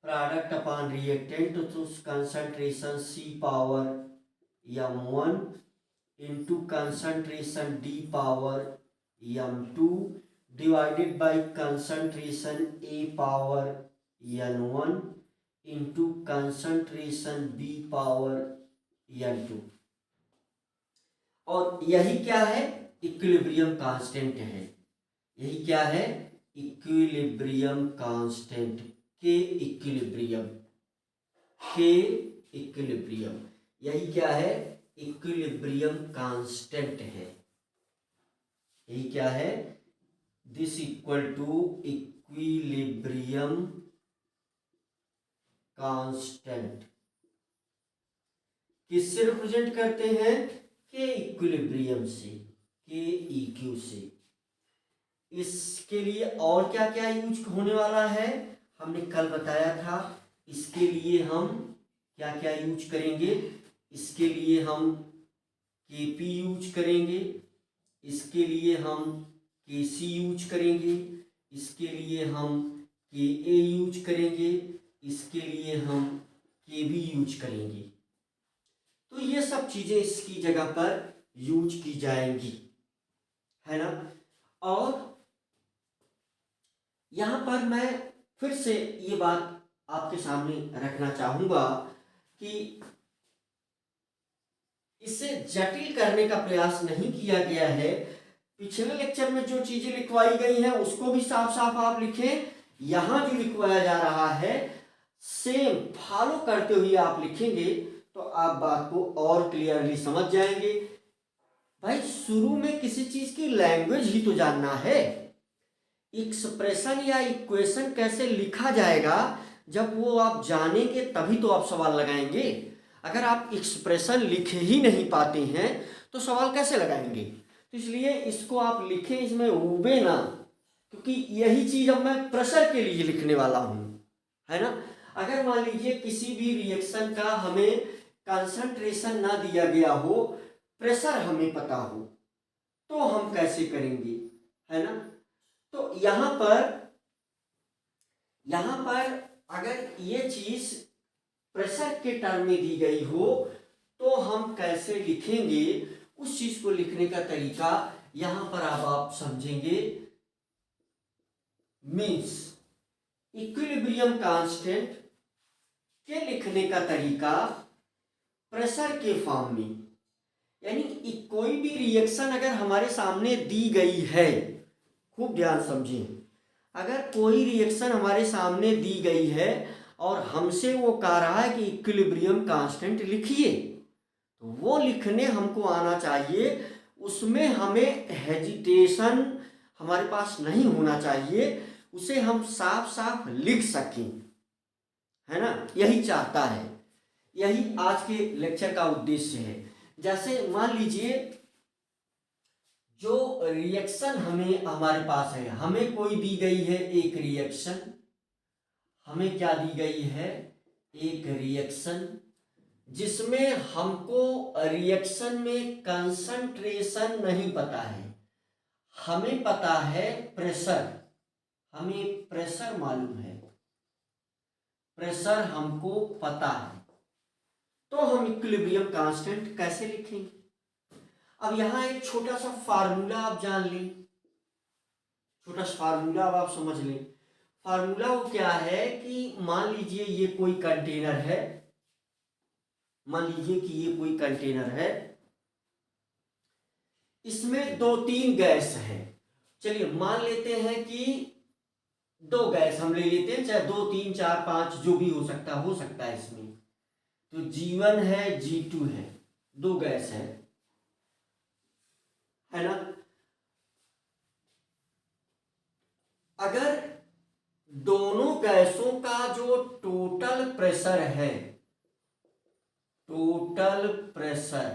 product upon reactant, तो concentration C power m1 into concentration D power m2 divided by concentration A power n1 into concentration B power n2। और यही क्या है, इक्विलिब्रियम कांस्टेंट है। यही क्या है, equilibrium constant, K equilibrium, K equilibrium, यही क्या है, इक्विलिब्रियम कांस्टेंट है। यही क्या है, this equal to equilibrium constant. किससे रिप्रेजेंट करते हैं, के इक्विलिब्रियम से, के इक्यू से। इसके लिए और क्या क्या यूज होने वाला है, हमने कल बताया था। इसके लिए हम क्या क्या यूज करेंगे, इसके लिए हम Kp यूज करेंगे, इसके लिए हम Kc यूज करेंगे, इसके लिए हम Ka यूज करेंगे, इसके लिए हम Kb यूज करेंगे। तो ये सब चीजें इसकी जगह पर यूज की जाएंगी, है ना। और यहां पर मैं फिर से ये बात आपके सामने रखना चाहूंगा कि इसे जटिल करने का प्रयास नहीं किया गया है। पिछले लेक्चर में जो चीजें लिखवाई गई हैं उसको भी साफ साफ आप लिखें। यहां जो लिखवाया जा रहा है सेम फॉलो करते हुए आप लिखेंगे तो आप बात को और क्लियरली समझ जाएंगे। भाई शुरू में किसी चीज की लैंग्वेज ही तो जानना है। एक्सप्रेशन या इक्वेशन कैसे लिखा जाएगा जब वो आप जानेंगे तभी तो आप सवाल लगाएंगे। अगर आप एक्सप्रेशन लिखे ही नहीं पाते हैं तो सवाल कैसे लगाएंगे। तो इसलिए इसको आप लिखें, इसमें उबे ना, क्योंकि यही चीज अब मैं प्रेशर के लिए लिखने वाला हूं, है ना। अगर मान लीजिए किसी भी रिएक्शन का हमें कंसंट्रेशन ना दिया गया हो, प्रेशर हमें पता हो, तो हम कैसे करेंगे, है ना। तो यहां पर अगर ये चीज प्रेशर के टर्म में दी गई हो तो हम कैसे लिखेंगे, उस चीज को लिखने का तरीका यहां पर अब आप समझेंगे। मीन्स इक्विलिब्रियम कांस्टेंट के लिखने का तरीका प्रेशर के फॉर्म में, यानी कोई भी रिएक्शन अगर हमारे सामने दी गई है, खूब ध्यान समझिए, अगर कोई रिएक्शन हमारे सामने दी गई है और हमसे वो कह रहा है कि इक्विलिब्रियम कांस्टेंट लिखिए, तो वो लिखने हमको आना चाहिए। उसमें हमें हेजिटेशन हमारे पास नहीं होना चाहिए, उसे हम साफ साफ लिख सकें, है ना। यही चाहता है, यही आज के लेक्चर का उद्देश्य है। जैसे मान लीजिए जो रिएक्शन हमें हमारे पास है, हमें कोई दी गई है एक रिएक्शन, हमें क्या दी गई है, एक रिएक्शन जिसमें हमको रिएक्शन में कंसंट्रेशन नहीं पता है, हमें पता है प्रेशर, हमें प्रेशर मालूम है, प्रेशर हमको पता है, तो हम इक्विलिब्रियम कांस्टेंट कैसे लिखेंगे। अब यहां एक छोटा सा फार्मूला आप जान लें, छोटा सा फार्मूला अब आप समझ लें। फार्मूला वो क्या है कि मान लीजिए ये कोई कंटेनर है, मान लीजिए कि ये कोई कंटेनर है, इसमें 2-3 गैस है। चलिए मान लेते हैं कि 2 गैस हम ले लेते हैं, चाहे 2, 3, 4, 5 जो भी हो सकता है इसमें। तो G1 है, G2 है, 2 गैस है ना। अगर दोनों गैसों का जो टोटल प्रेशर है, टोटल प्रेशर,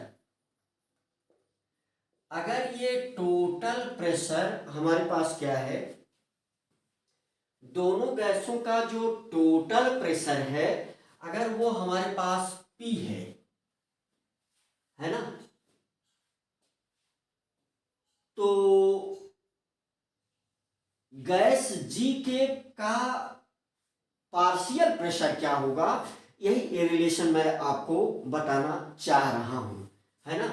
अगर ये टोटल प्रेशर हमारे पास क्या है, दोनों गैसों का जो टोटल प्रेशर है, अगर वो हमारे पास P है ना, तो गैस G के का पार्शियल प्रेशर क्या होगा, यही रिलेशन मैं आपको बताना चाह रहा हूं, है ना।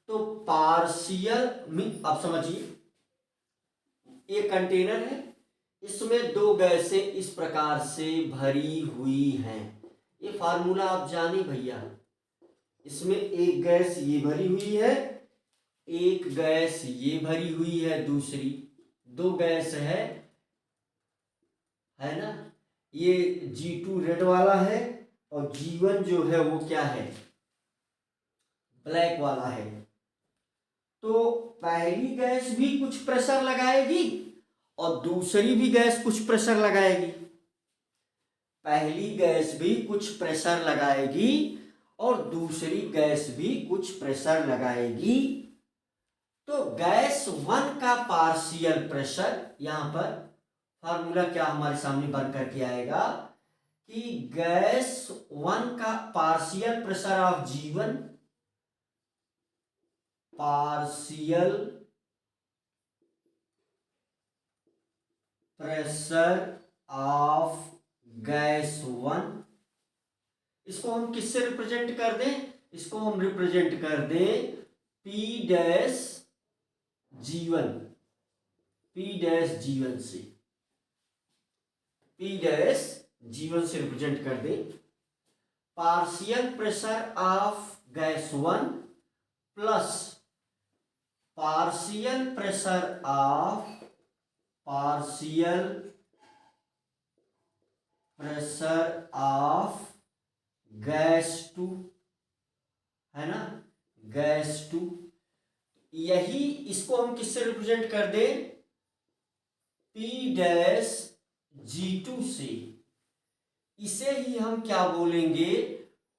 तो पार्शियल मीन, आप समझिए एक कंटेनर है, इसमें दो गैसें इस प्रकार से भरी हुई हैं। ये फार्मूला आप जाने भैया। इसमें एक गैस ये भरी हुई है, एक गैस ये भरी हुई है, दूसरी दो गैस है ना। ये G2 रेड वाला है और G1 जो है वो क्या है, ब्लैक वाला है। तो पहली गैस भी कुछ प्रेशर लगाएगी और दूसरी भी गैस कुछ प्रेशर लगाएगी। पहली गैस भी कुछ प्रेशर लगाएगी और दूसरी गैस भी कुछ प्रेशर लगाएगी। तो गैस 1 का पार्शियल प्रेशर, यहां पर फार्मूला क्या हमारे सामने बन करके आएगा कि गैस 1 का partial pressure of G1, partial pressure of gas 1, इसको हम किससे रिप्रेजेंट कर दें, इसको हम रिप्रेजेंट कर दें P dash G1, P dash G1 से, P डैश G1 से रिप्रेजेंट कर दें। Partial pressure of gas 1 plus partial pressure of gas 2, है ना, गैस 2। यही इसको हम किससे रिप्रेजेंट कर दें, P डैश G2 से। इसे ही हम क्या बोलेंगे,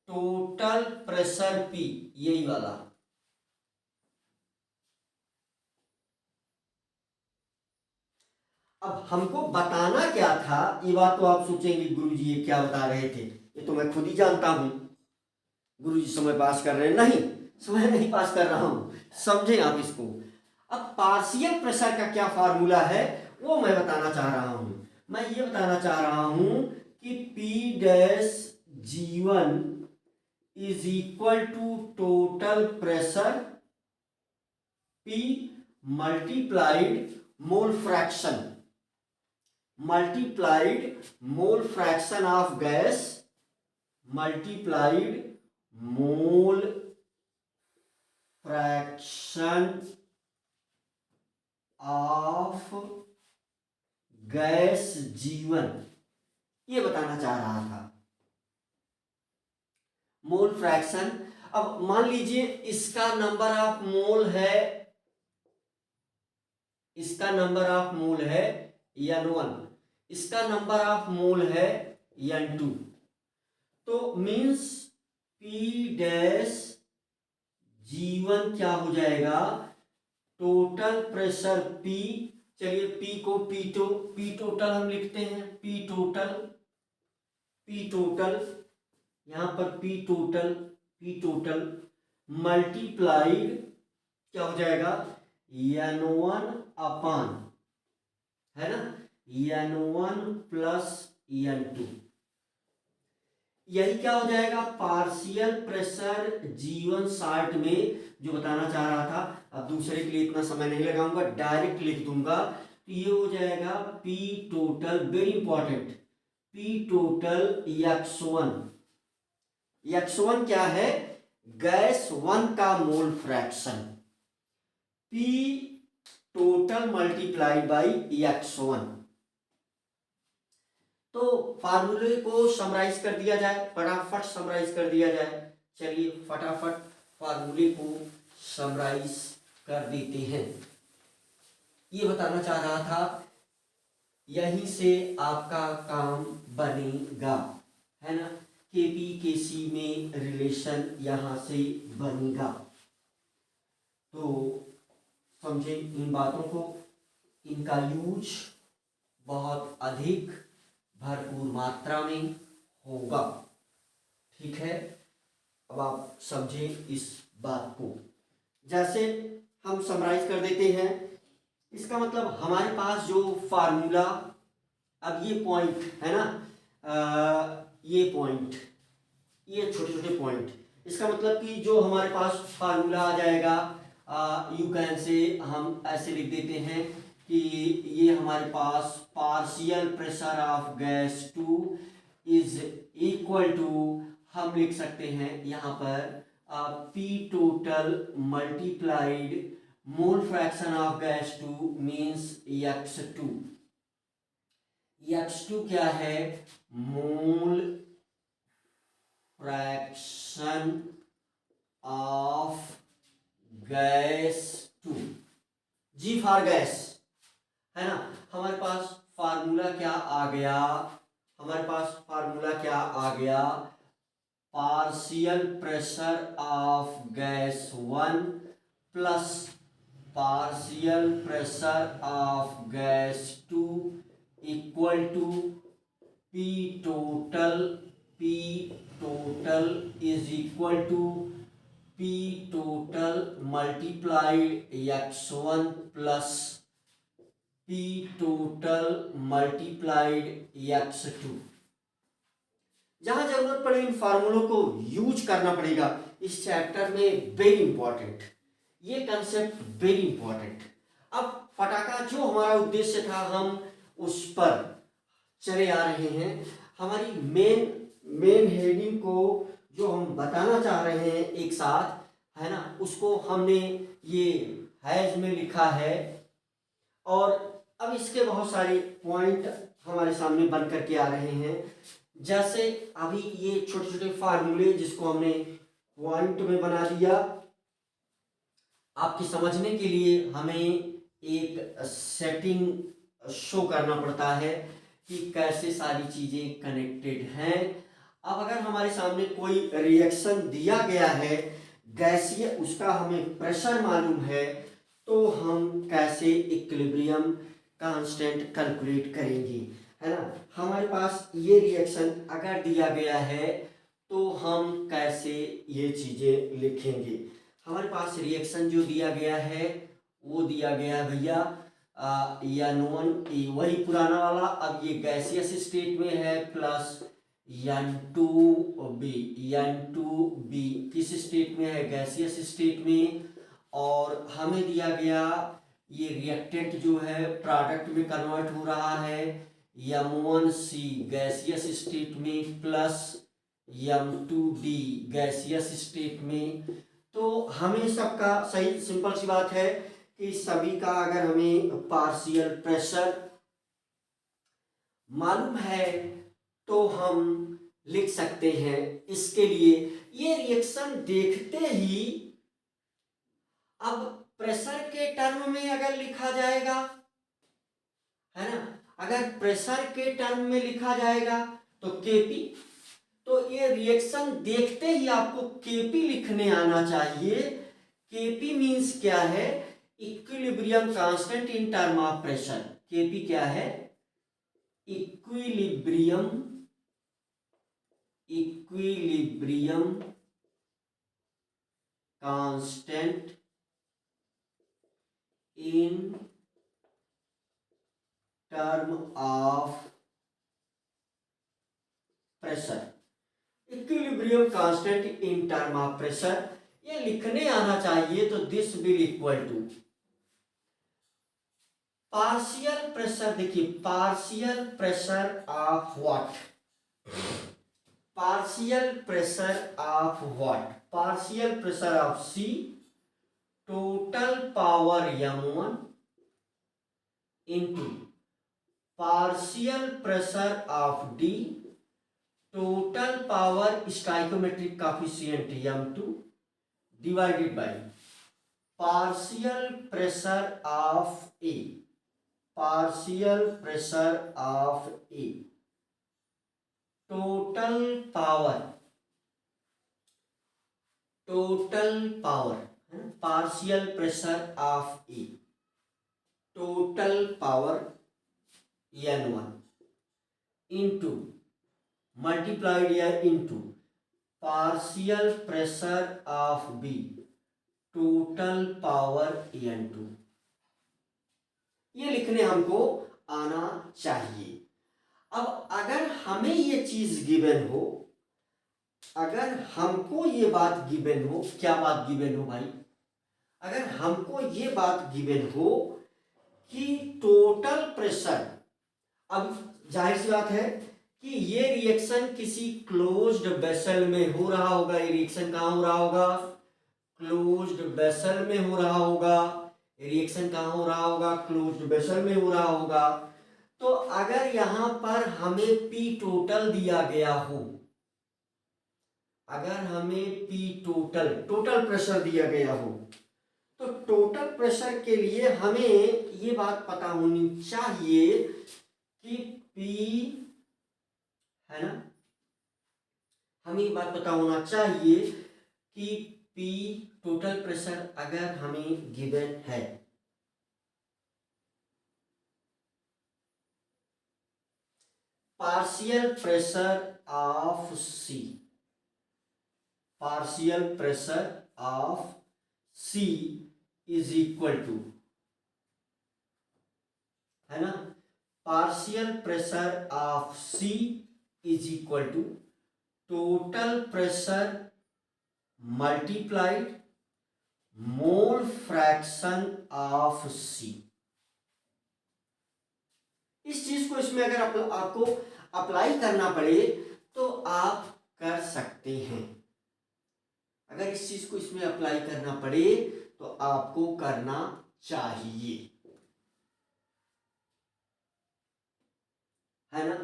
टोटल प्रेशर P, यही वाला। अब हमको बताना क्या था, ये बात तो आप सोचेंगे गुरुजी ये क्या बता रहे थे, ये तो मैं खुद ही जानता हूं। गुरुजी समय पास कर रहे हैं, नहीं समय नहीं पास कर रहा हूं, समझें आप इसको। अब पार्शियल प्रेशर का क्या फार्मूला है वो मैं बताना चाह रहा हूं। मैं ये बताना चाह रहा हूं कि P dash G1 is equal to total pressure P multiplied mole fraction, multiplied mole fraction of gas, multiplied mole fraction of gas G1, ये बताना चाह रहा था। मोल फ्रैक्शन, अब मान लीजिए इसका नंबर ऑफ मोल है, इसका नंबर ऑफ मोल है N1, इसका नंबर ऑफ मोल है N2। तो मींस P डैश G1 क्या हो जाएगा, टोटल प्रेशर P, चलिए P को P टोटल हम लिखते हैं, P टोटल यहां पर P टोटल मल्टीप्लाइड क्या हो जाएगा, N1 अपान, है ना, N1 प्लस N2। यही क्या हो जाएगा, पार्शियल प्रेशर G1 शार्ट में जो बताना चाह रहा था। अब दूसरे के लिए इतना समय नहीं लगाऊंगा, डायरेक्ट लिख दूंगा। तो ये हो जाएगा P total, very important, P total X1। X1 क्या है, गैस 1 का mole fraction, P total multiply by X1। तो फार्मूले को समराइज कर दिया जाए, फटाफट समराइज कर दिया जाए। चलिए फटाफट फार्मूले को समराइज कर देते हैं। ये बताना चाह रहा था, यहीं से आपका काम बनेगा, है ना, KP KC में रिलेशन यहां से बनेगा। तो समझे इन बातों को, इनका यूज बहुत अधिक भरपूर मात्रा में होगा, ठीक है। अब आप समझे इस बात को। जैसे हम समराइज कर देते हैं, इसका मतलब हमारे पास जो फार्मूला, अब ये पॉइंट है ना, ये पॉइंट, ये छोटे छोटे पॉइंट, इसका मतलब कि जो हमारे पास फार्मूला आ जाएगा, यू कैन से हम ऐसे लिख देते हैं कि ये हमारे पास partial pressure of gas two is equal to, हम लिख सकते हैं यहाँ पर P total multiplied mole fraction of gas two means x2। x2 क्या है? Mole fraction of gas two, G for gas, है ना। हमारे पास फार्मूला क्या आ गया? हमारे पास फार्मूला क्या आ गया? Partial pressure of gas one plus partial pressure of gas two equal to P total is equal to P total multiplied x1 plus P total multiplied x2। जहां जरूरत पड़े इन फार्मूलों को यूज करना पड़ेगा इस चैप्टर में, वेरी इंपॉर्टेंट, ये concept very important. अब पटाखा जो हमारा उद्देश्य था हम उस पर चले आ रहे हैं। हमारी मेन हेडिंग को जो हम बताना चाह रहे हैं एक साथ, है ना, उसको हमने ये हैज में लिखा है, और अब इसके बहुत सारे पॉइंट हमारे सामने बन करके आ रहे हैं। जैसे अभी ये छोटे छोटे फार्मूले जिसको हमने पॉइंट में बना दिया, आपकी समझने के लिए हमें एक सेटिंग शो करना पड़ता है कि कैसे सारी चीजें कनेक्टेड हैं। अब अगर हमारे सामने कोई रिएक्शन दिया गया है गैसीय, उसका हमें प्रेशर मालूम है, तो हम कैसे इक्विलिब्रियम कांस्टेंट कैलकुलेट करेंगे, है ना। हमारे पास ये रिएक्शन अगर दिया गया है तो हम कैसे ये चीजें लिखेंगे। हमारे पास रिएक्शन जो दिया गया है वो दिया गया है भैया N1 वही पुराना वाला, अब ये गैसियस स्टेट में है, प्लस N2B, N2B किस स्टेट में है? गैसियस स्टेट में। और हमें दिया गया ये रिएक्टेंट जो है प्रोडक्ट में कन्वर्ट हो रहा है, M1C गैसियस स्टेट में प्लस M2D गैसियस स्टेट में। तो हमें सबका सही सिंपल सी बात है कि सभी का अगर हमें पार्शियल प्रेशर मालूम है तो हम लिख सकते हैं। इसके लिए ये रिएक्शन देखते ही अब प्रेशर के टर्म में अगर लिखा जाएगा, है ना, अगर प्रेशर के टर्म में लिखा जाएगा तो केपी, तो ये रिएक्शन देखते ही आपको केपी लिखने आना चाहिए। केपी मींस क्या है? Equilibrium constant in term of pressure. KP क्या है? Equilibrium constant in term of pressure. Equilibrium constant in term of pressure ये लिखने आना चाहिए। तो this will equal to partial pressure, देखिए partial pressure of what? Partial pressure of what? Partial pressure of C total power M1 into partial pressure of D total power stoichiometric coefficient M2 divided by partial pressure of A, partial pressure of A total power partial pressure of A total power N1 into multiplied या into partial pressure of B total power N2, ये लिखने हमको आना चाहिए। अब अगर हमें ये चीज गिवन हो, अगर हमको ये बात गिवन हो, क्या बात गिवन हो भाई, अगर हमको ये बात गिवन हो कि टोटल प्रेशर, अब जाहिर सी बात है कि ये रिएक्शन किसी क्लोज्ड वेसल में हो रहा होगा। ये रिएक्शन कहाँ हो रहा होगा, क्लोज्ड वेसल में हो रहा होगा। रिएक्शन कहाँ हो रहा होगा, क्लोज्ड वेसल में हो रहा होगा। तो अगर यहां पर हमें पी टोटल दिया गया हो, अगर हमें पी टोटल, टोटल प्रेशर दिया गया हो, तो टोटल प्रेशर के लिए हमें ये बात पता होनी चाहिए कि पी, है ना, हमें ये बात पता होना चाहिए कि पी टोटल प्रेशर अगर हमें गिवन है, partial pressure of C, partial pressure of C is equal to, है ना, partial pressure of C is equal to total pressure multiplied mole fraction of C. इस चीज को इसमें अगर आपको अप्लाई करना पड़े तो आप कर सकते हैं। अगर इस चीज को इसमें अप्लाई करना पड़े तो आपको करना चाहिए, है ना।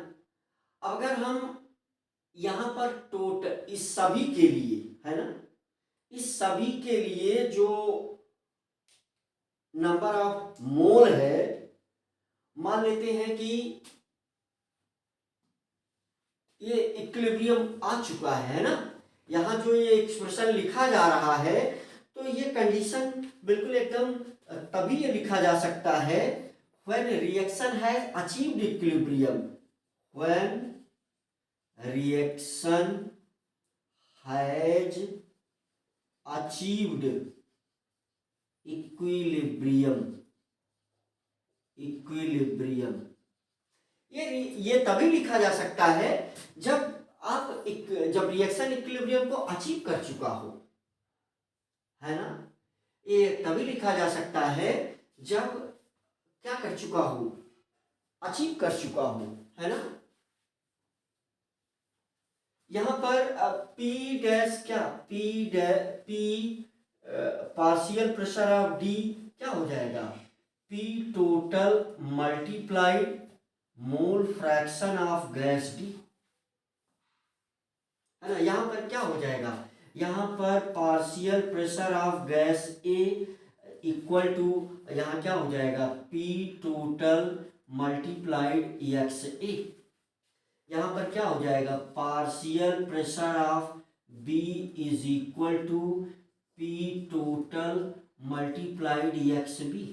अगर हम यहां पर टोटल इस सभी के लिए, है ना, इस सभी के लिए जो नंबर ऑफ मोल है, मान लेते हैं कि ये इक्विलिब्रियम आ चुका है ना, यहां जो ये एक्सप्रेशन लिखा जा रहा है, तो ये कंडीशन बिल्कुल एकदम तभी ये लिखा जा सकता है when reaction has achieved equilibrium, when reaction has achieved equilibrium, equilibrium, ये तभी लिखा जा सकता है जब आप जब रिएक्शन इक्विलिब्रियम को अचीव कर चुका हो, है ना। ये तभी लिखा जा सकता है जब क्या कर चुका हो, अचीव कर चुका हो, है ना। यहां पर P डैश क्या, P partial pressure of D क्या हो जाएगा, P total multiplied mole fraction of gas D, है ना। यहां पर क्या हो जाएगा, यहां पर partial pressure of gas A equal to, यहां क्या हो जाएगा, P टोटल मल्टीप्लाइड XA। यहां पर क्या हो जाएगा, partial pressure of B is equal to P total multiplied XB।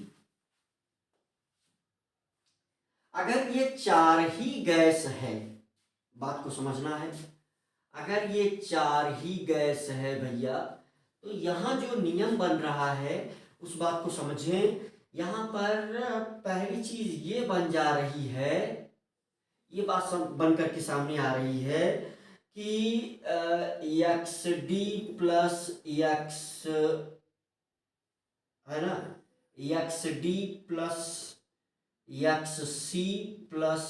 अगर ये चार ही गैस है, बात को समझना है, अगर ये चार ही गैस है भैया, तो यहां जो नियम बन रहा है उस बात को समझें। यहां पर पहली चीज ये बन जा रही है, ये बात सब बनकर के सामने आ रही है कि एक्स डी प्लस एक्स, है ना, X D plus X C plus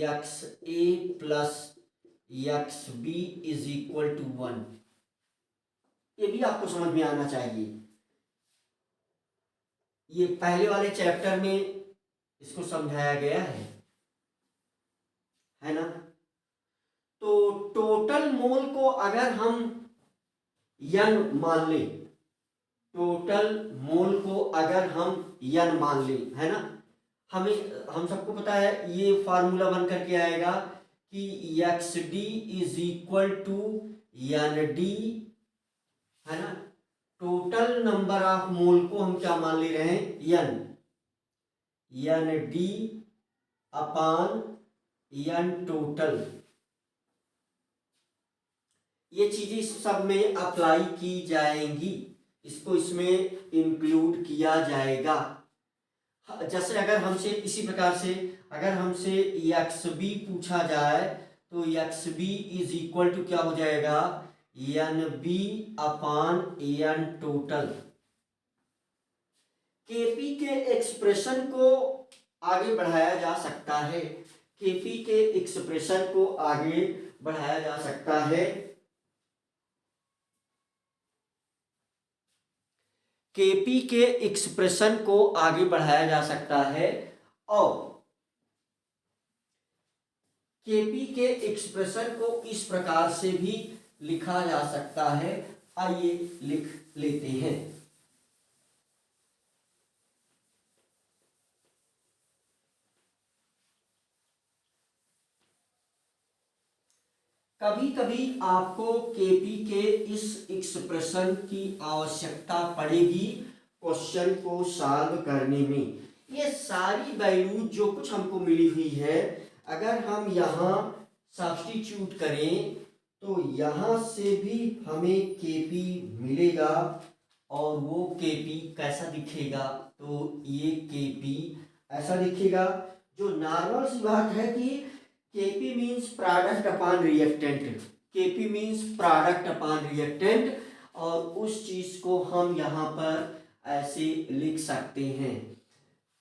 X A plus X B is equal to 1। ये भी आपको समझ में आना चाहिए। ये पहले वाले चैप्टर में इसको समझाया गया है ना। तो टोटल मोल को अगर हम n मान लें, टोटल मोल को अगर हम n मान लें, है ना, हम सबको पता है ये फार्मूला बन करके आएगा कि X D is equal to N D, है ना। टोटल नंबर ऑफ मोल को हम क्या मान ले रहे हैं, एन डी अपान एन टोटल। ये चीजें सब में अप्लाई की जाएंगी, इसको इसमें इंक्लूड किया जाएगा। जैसे अगर हमसे इसी प्रकार से अगर हमसे एक्स बी पूछा जाए तो X B is equal to क्या हो जाएगा, N B upon N total. KP के एक्सप्रेशन को आगे बढ़ाया जा सकता है, केपी के एक्सप्रेशन को आगे बढ़ाया जा सकता है, केपी के एक्सप्रेशन को आगे बढ़ाया जा सकता है और केपी के एक्सप्रेशन को इस प्रकार से भी लिखा जा सकता है। आइए लिख लेते हैं। कभी कभी आपको केपी के इस एक्सप्रेशन की आवश्यकता पड़ेगी क्वेश्चन को सॉल्व करने में। ये सारी वैल्यूज जो कुछ हमको मिली हुई है, अगर हम यहाँ सब्स्टिट्यूट करें तो यहाँ से भी हमें केपी मिलेगा और वो केपी कैसा दिखेगा, तो ये केपी ऐसा दिखेगा। जो नॉर्मल सी बात है कि KP means product upon reactant, KP means product upon reactant, और उस चीज को हम यहाँ पर ऐसे लिख सकते हैं।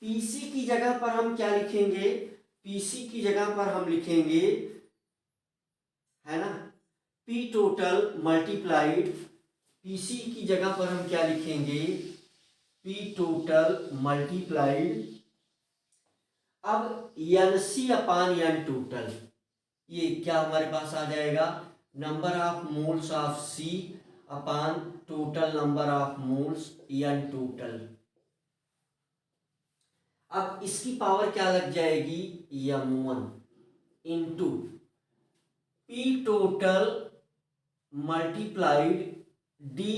पीसी की जगह पर हम क्या लिखेंगे, पीसी की जगह पर हम लिखेंगे, है ना, पी टोटल मल्टीप्लाइड, पीसी की जगह पर हम क्या लिखेंगे, पी टोटल मल्टीप्लाइड, अब N C upon N total, ये क्या हमारे पास आ जाएगा, number of moles of C upon total number of moles N total. अब इसकी पावर क्या लग जाएगी, m1 into P total multiplied D,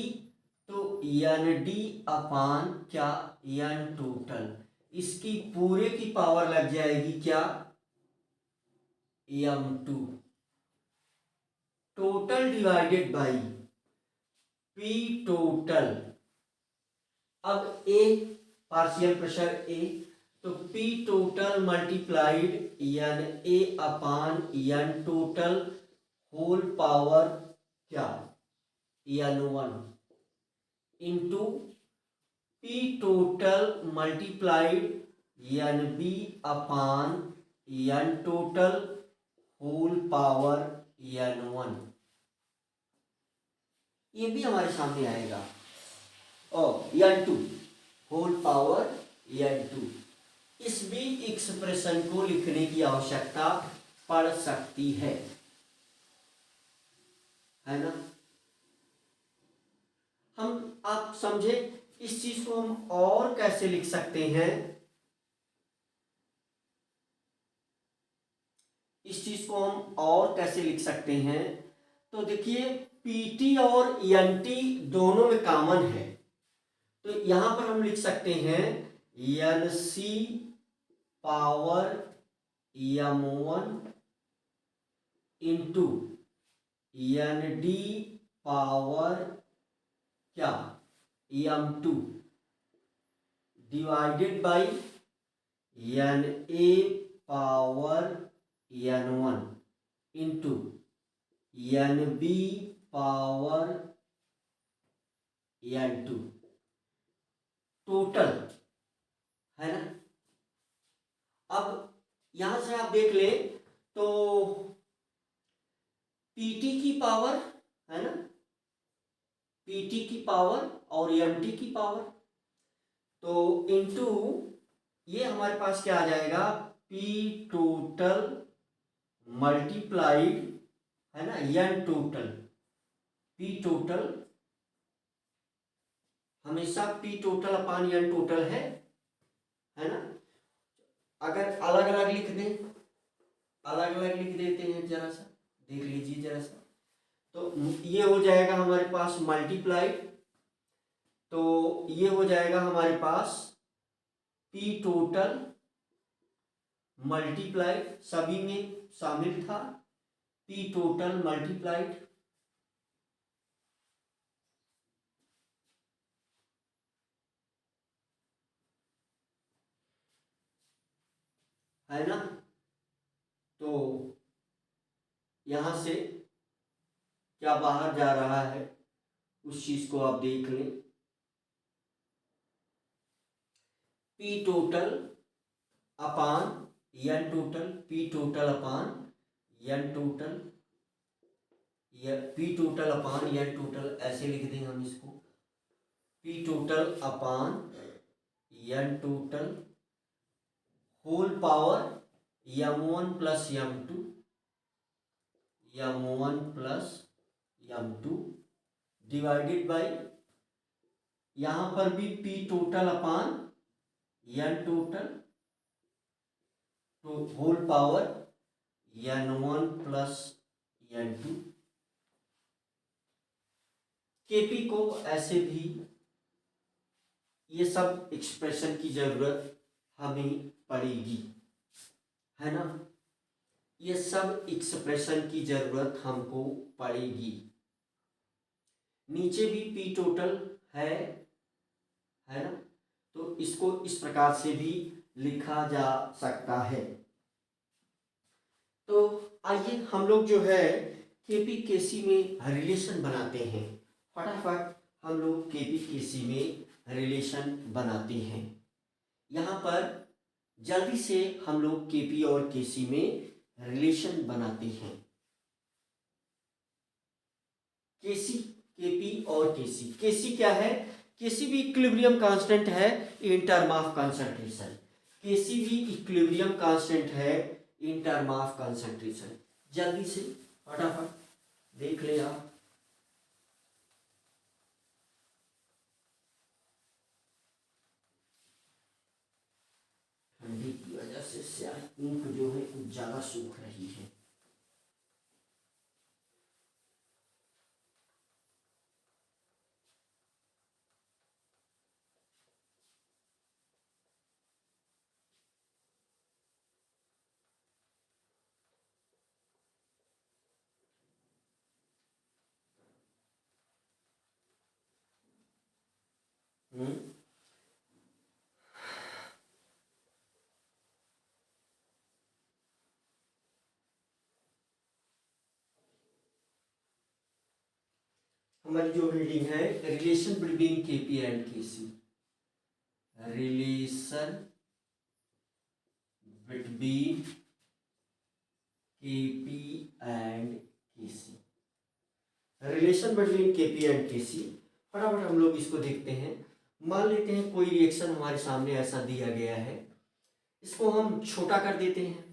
तो एन डी अपान क्या, एन टोटल, इसकी पूरे की पावर लग जाएगी क्या, m2 total divided by P total. अब ए पार्शियल प्रेशर ए, तो P total multiplied N A upon N total whole power क्या, n1 into P total multiplied N B upon N total whole power n1, ये भी हमारे सामने आएगा, और n2 whole power n2। इस भी एक्सप्रेशन को लिखने की आवश्यकता पड़ सकती है ना। हम आप समझे इस चीज को हम और कैसे लिख सकते हैं, इस चीज को हम और कैसे लिख सकते हैं, तो देखिए पीटी और एनटी दोनों में कॉमन है, तो यहां पर हम लिख सकते हैं N C power m1 into N D power क्या, m2 divided by N A power n1 into N B power n2 total, है ना। अब यहां से आप देख ले तो पीटी की पावर, है ना, पीटी की पावर और एमटी की पावर, तो इनटू ये हमारे पास क्या आ जाएगा, पी टोटल मल्टीप्लाइड, है ना, एन टोटल, पी टोटल हमेशा P total upon N total है ना। अगर अलग अलग लिख दें, अलग अलग लिख देते हैं, जरा सा देख लीजिए जरा सा, तो ये हो जाएगा हमारे पास मल्टीप्लाइड, तो ये हो जाएगा हमारे पास पी टोटल मल्टीप्लाइड, सभी में शामिल था, पी टोटल मल्टीप्लाइड है ना। तो यहाँ से क्या बाहर जा रहा है उस चीज को आप देख लें। P total upon N total, P total upon N total, या P total upon N total, ऐसे लिख दें हम इसको। P total upon N total whole power m1 plus m2, m1 plus m2 divided by, यहां पर भी p total upon n total तो whole power n1 plus n2। KP को ऐसे भी, ये सब एक्सप्रेशन की जरूरत हमें पड़ेगी, है ना। ये सब एक्सप्रेशन की जरूरत हमको पड़ेगी। नीचे भी पी टोटल है ना, तो इसको इस प्रकार से भी लिखा जा सकता है। तो आइए हम लोग जो है केपी केसी में रिलेशन बनाते हैं। फटाफट हम लोग केपी केसी में रिलेशन बनाते हैं। यहाँ पर जल्दी से हम लोग केपी और केसी में रिलेशन बनाते हैं। केसी, केपी और केसी। केसी क्या है? केसी भी इक्विलिब्रियम कांस्टेंट है इन टर्म ऑफ कंसंट्रेशन। केसी भी इक्विलिब्रियम कांस्टेंट है इन टर्म ऑफ कंसंट्रेशन। जल्दी से फटाफट देख ले आप। ठंडी की वजह से शायद इंक जो है कुछ ज्यादा सूख रही है। हमारी जो रीडिंग है, relation between KP and KC. Relation between KP and KC. Relation between KP and KC, फटाफट हम लोग इसको देखते हैं। मान लेते हैं कोई रिएक्शन हमारे सामने ऐसा दिया गया है, इसको हम छोटा कर देते हैं।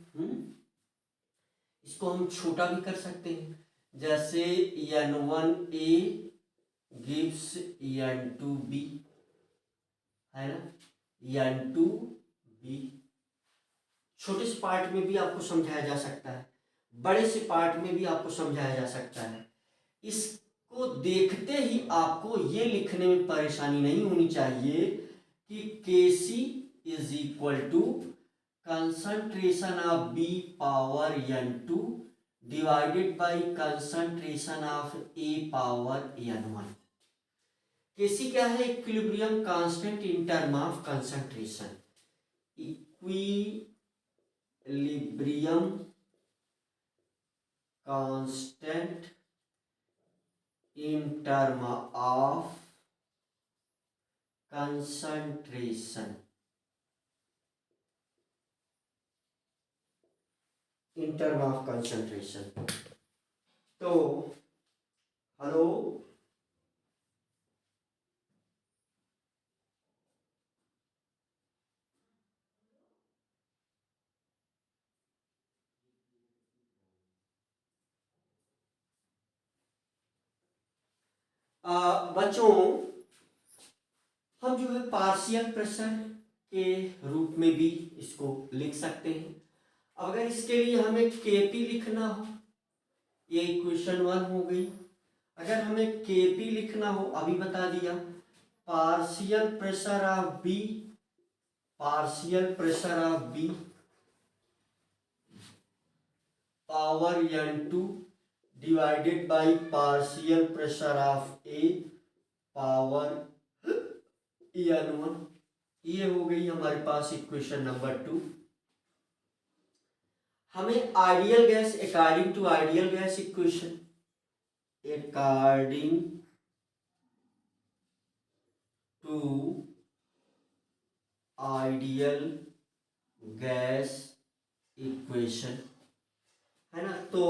इसको हम छोटा भी कर सकते हैं, जैसे n1a गिव्स n2b, है ना। n2b छोटे से पार्ट में भी आपको समझाया जा सकता है, बड़े से पार्ट में भी आपको समझाया जा सकता है। इसको देखते ही आपको ये लिखने में परेशानी नहीं होनी चाहिए कि KC is equal to concentration of B power n2 divided by concentration of A power n1। KC क्या है? Equilibrium constant in term of concentration. Equilibrium constant in term of concentration, in term of concentration। तो hello, बच्चों हम जो है partial pressure के रूप में भी इसको लिख सकते हैं। अगर इसके लिए हमें केपी लिखना हो, ये इक्वेशन 1 हो गई। अगर हमें केपी लिखना हो, अभी बता दिया, partial pressure of B, partial pressure of B power n2 divided by partial pressure of A power n1। ये हो गई हमारे पास इक्वेशन नंबर 2। हमें ideal gas according to ideal gas equation, according to ideal gas equation, है ना। तो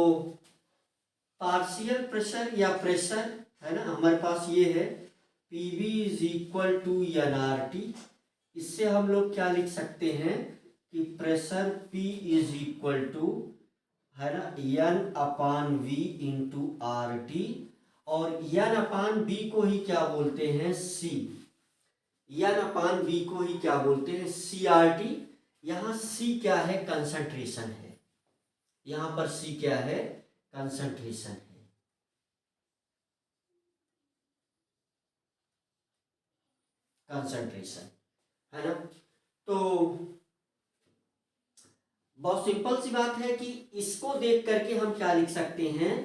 partial pressure या pressure, है ना, हमारे पास ये है PV is equal to NRT। इससे हम लोग क्या लिख सकते हैं कि pressure P is equal to, है ना, N/V इंटू RT, और N/V को ही क्या बोलते हैं, C। N/V को ही क्या बोलते हैं, CRT। यहाँ C क्या है, कंसंट्रेशन है। यहाँ पर C क्या है, कंसंट्रेशन है। कंसंट्रेशन, है ना। तो बहुत सिंपल सी बात है कि इसको देख करके हम क्या लिख सकते हैं,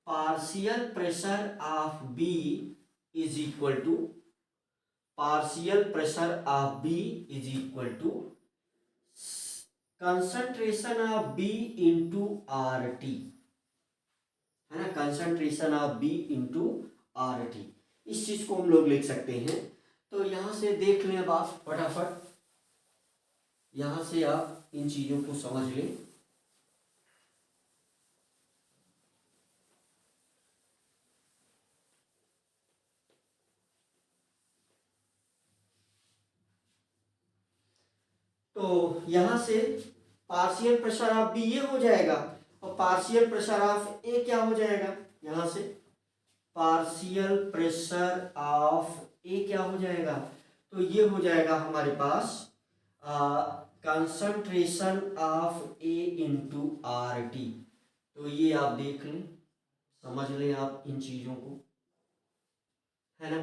partial pressure of B is equal to, partial pressure of B is equal to concentration of B into RT, है ना, concentration of B into RT। इस चीज को हम लोग लिख सकते हैं। तो यहां से देख लें अब आप फटाफट, यहां से आप इन चीजों को समझ लें। तो यहां से पार्शियल प्रेशर ऑफ बी ये हो जाएगा, और पार्शियल प्रेशर ऑफ ए क्या हो जाएगा, यहां से पार्शियल प्रेशर ऑफ ए क्या हो जाएगा, तो ये हो जाएगा हमारे पास concentration of A into RT। तो ये आप देख लें, समझ लें आप इन चीजों को, है ना।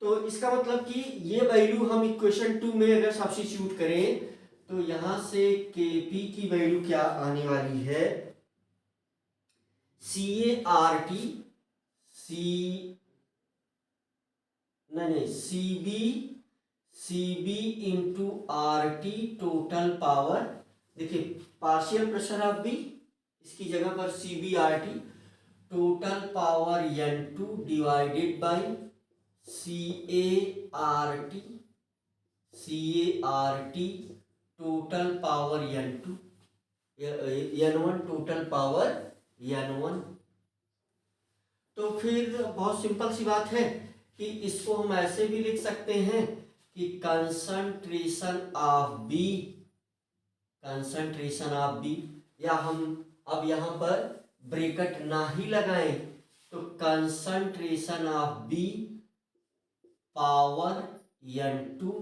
तो इसका मतलब कि ये वैल्यू हम इक्वेशन 2 में अगर सब्स्टिट्यूट करें तो यहां से Kp की वैल्यू क्या आने वाली है, CART, नहीं, CB into RT total power. देखिए पार्शियल प्रेशर ऑफ बी, इसकी जगह पर CBRT total power N2 divided by CART total power N2, N1 total power N1। तो फिर बहुत सिंपल सी बात है कि इसको हम ऐसे भी लिख सकते हैं कि concentration of B, concentration of B, या हम अब यहां पर ब्रैकेट ना ही लगाएं तो concentration of B power N2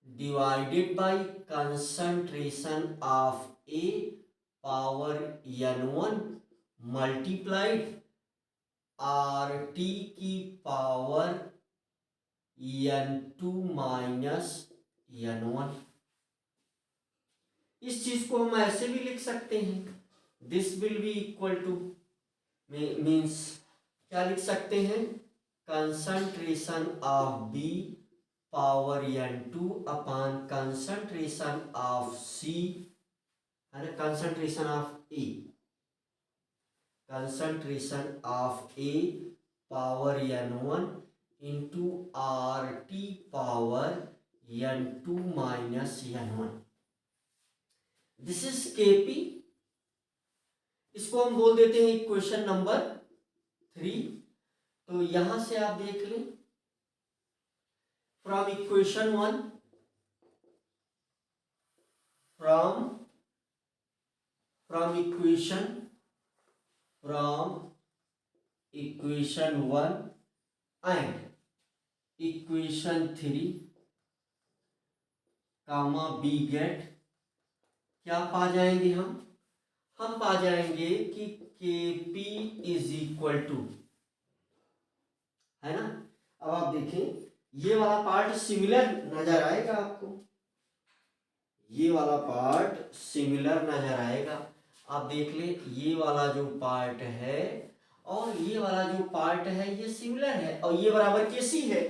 divided by concentration of A power N1 multiplied RT की पावर N2 माइनस N1। इस चीज को हम ऐसे भी लिख सकते हैं, this will be equal to, means क्या लिख सकते हैं, concentration of B power N2 upon concentration of C, है ना, concentration of A, concentration of A power N1 into RT power N2 minus N1। This is Kp। इसको हम बोल देते हैं इक्वेशन नंबर 3। तो यहां से आप देख लें, from equation 1, from equation 1 and equation 3 comma B get क्या पा जाएंगे, हम पा जाएंगे कि Kp इज इक्वल टू, है ना। अब आप देखें ये वाला पार्ट सिमिलर नजर आएगा आपको, ये वाला पार्ट सिमिलर नजर आएगा। आप देख ले ये वाला जो पार्ट है और ये वाला जो पार्ट है ये सिमिलर है, और ये बराबर Kc है,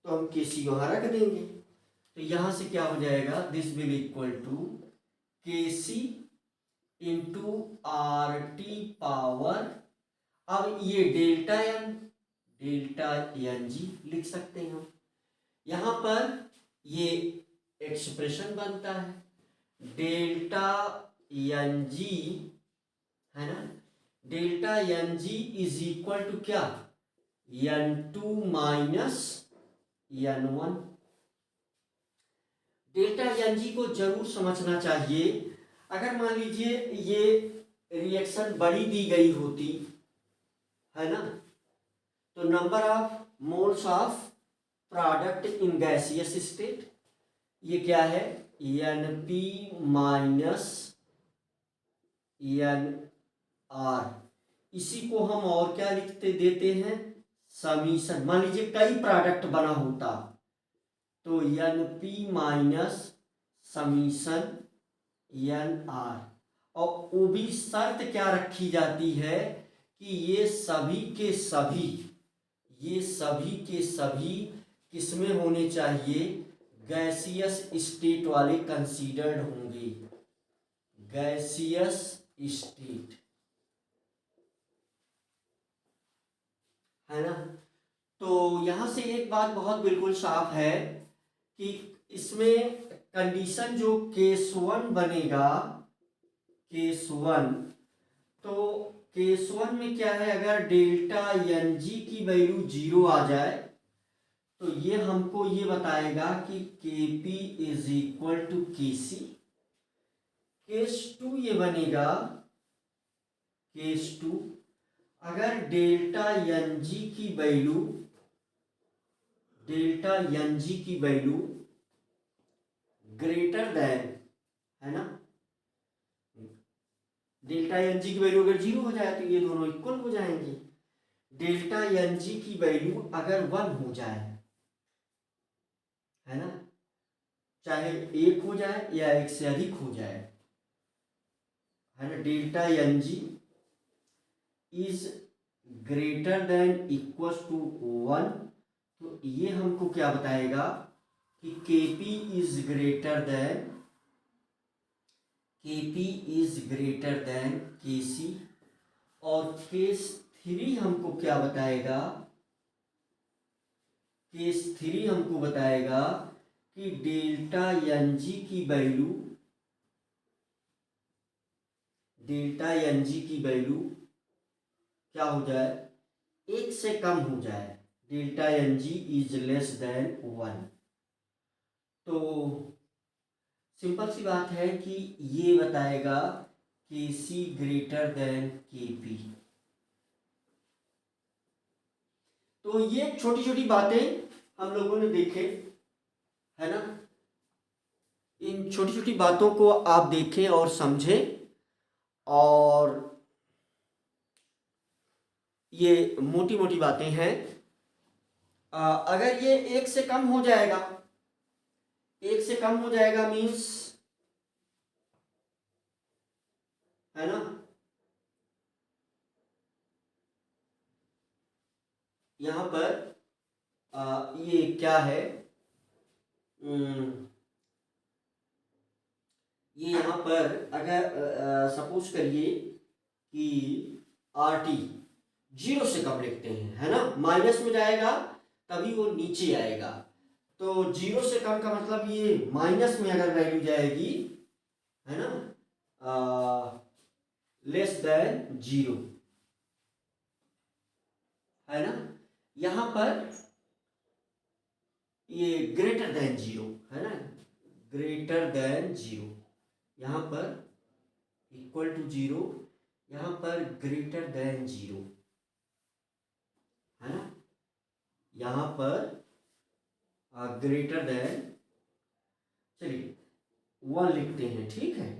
तो हम Kc वहां रख देंगे। तो यहां से क्या हो जाएगा, this will equal to Kc into R T power, अब ये डेल्टा एन जी लिख सकते हैं हम। यहाँ पर ये एक्सप्रेशन बनता है डेल्टा एन जी, है ना, delta N G is equal to क्या, N two minus N one. Delta N G को जरूर समझना चाहिए। अगर मान लीजिए ये रिएक्शन बड़ी दी गई होती, है ना, तो number of moles of product in gaseous state, ये क्या है, N P minus N R. इसी को हम और क्या लिखते देते हैं, समीशन। मान लीजिए कई प्रोडक्ट बना होता, तो N P minus summation N R. और वो भी शर्त क्या रखी जाती है कि ये सभी के सभी किसमें होने चाहिए, गैसियस स्टेट वाले कंसीडर्ड होंगे, गैसियस स्टेट, है ना। तो यहां से एक बात बहुत बिल्कुल साफ है कि इसमें कंडीशन जो केस वन बनेगा, केस वन, तो केस वन में क्या है, अगर डेल्टा एन जी की वैल्यू 0 आ जाए तो ये हमको ये बताएगा कि के पी इज इक्वल टू के सी। केस टू ये बनेगा, केस टू, अगर डेल्टा एन जी की वैल्यू, डेल्टा एन जी की वैल्यू ग्रेटर देन, है ना, डेल्टा एन जी की वैल्यू अगर 0 हो जाए तो ये दोनों इक्वल हो जाएंगे। डेल्टा एन जी की वैल्यू अगर 1 हो जाए, है ना, चाहे 1 हो जाए या 1 से अधिक हो जाए, है ना, delta N G is greater than equal to 1, तो ये हमको क्या बताएगा कि Kp is greater than, Kp is greater than Kc। और केस थ्री हमको क्या बताएगा, केस थ्री हमको बताएगा कि डेल्टा एन जी की वैल्यू, डेल्टा एन जी की वैल्यू क्या हो जाए, 1 से कम हो जाए, delta N G is less than 1। तो सिंपल सी बात है कि ये बताएगा के सी ग्रेटर देन के पी। तो ये छोटी छोटी बातें हम लोगों ने देखे, है ना, इन छोटी छोटी बातों को आप देखें और समझें। और ये मोटी मोटी बातें हैं। अगर ये 1 से कम हो जाएगा, 1 से कम हो जाएगा मीन्स, है ना, यहाँ पर ये क्या है, ये यहाँ पर अगर सपोज करिए कि आर टी 0 से कम लिखते हैं, है ना, माइनस में जाएगा तभी वो नीचे आएगा। तो 0 से कम का मतलब ये माइनस में अगर वैल्यू जाएगी, है ना, लेस देन 0, है ना, यहाँ पर ये ग्रेटर देन 0, है ना, ग्रेटर देन 0, यहाँ पर इक्वल टू 0, यहाँ पर ग्रेटर देन 0, है ना, यहाँ पर ग्रेटर देन, चलिए 1 लिखते हैं, ठीक है,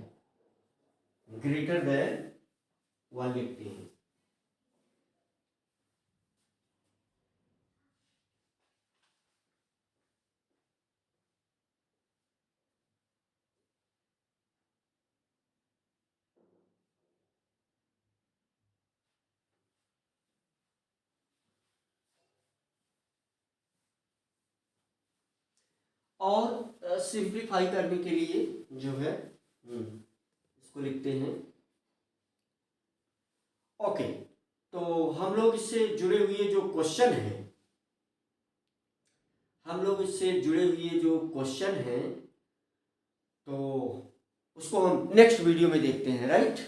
ग्रेटर देन 1 लिखते हैं। और सिंप्लीफाई करने के लिए जो है इसको लिखते हैं लोग इससे जुड़े हुए जो क्वेश्चन हैं, हम लोग इससे जुड़े हुए जो क्वेश्चन हैं तो उसको हम नेक्स्ट वीडियो में देखते हैं, राइट।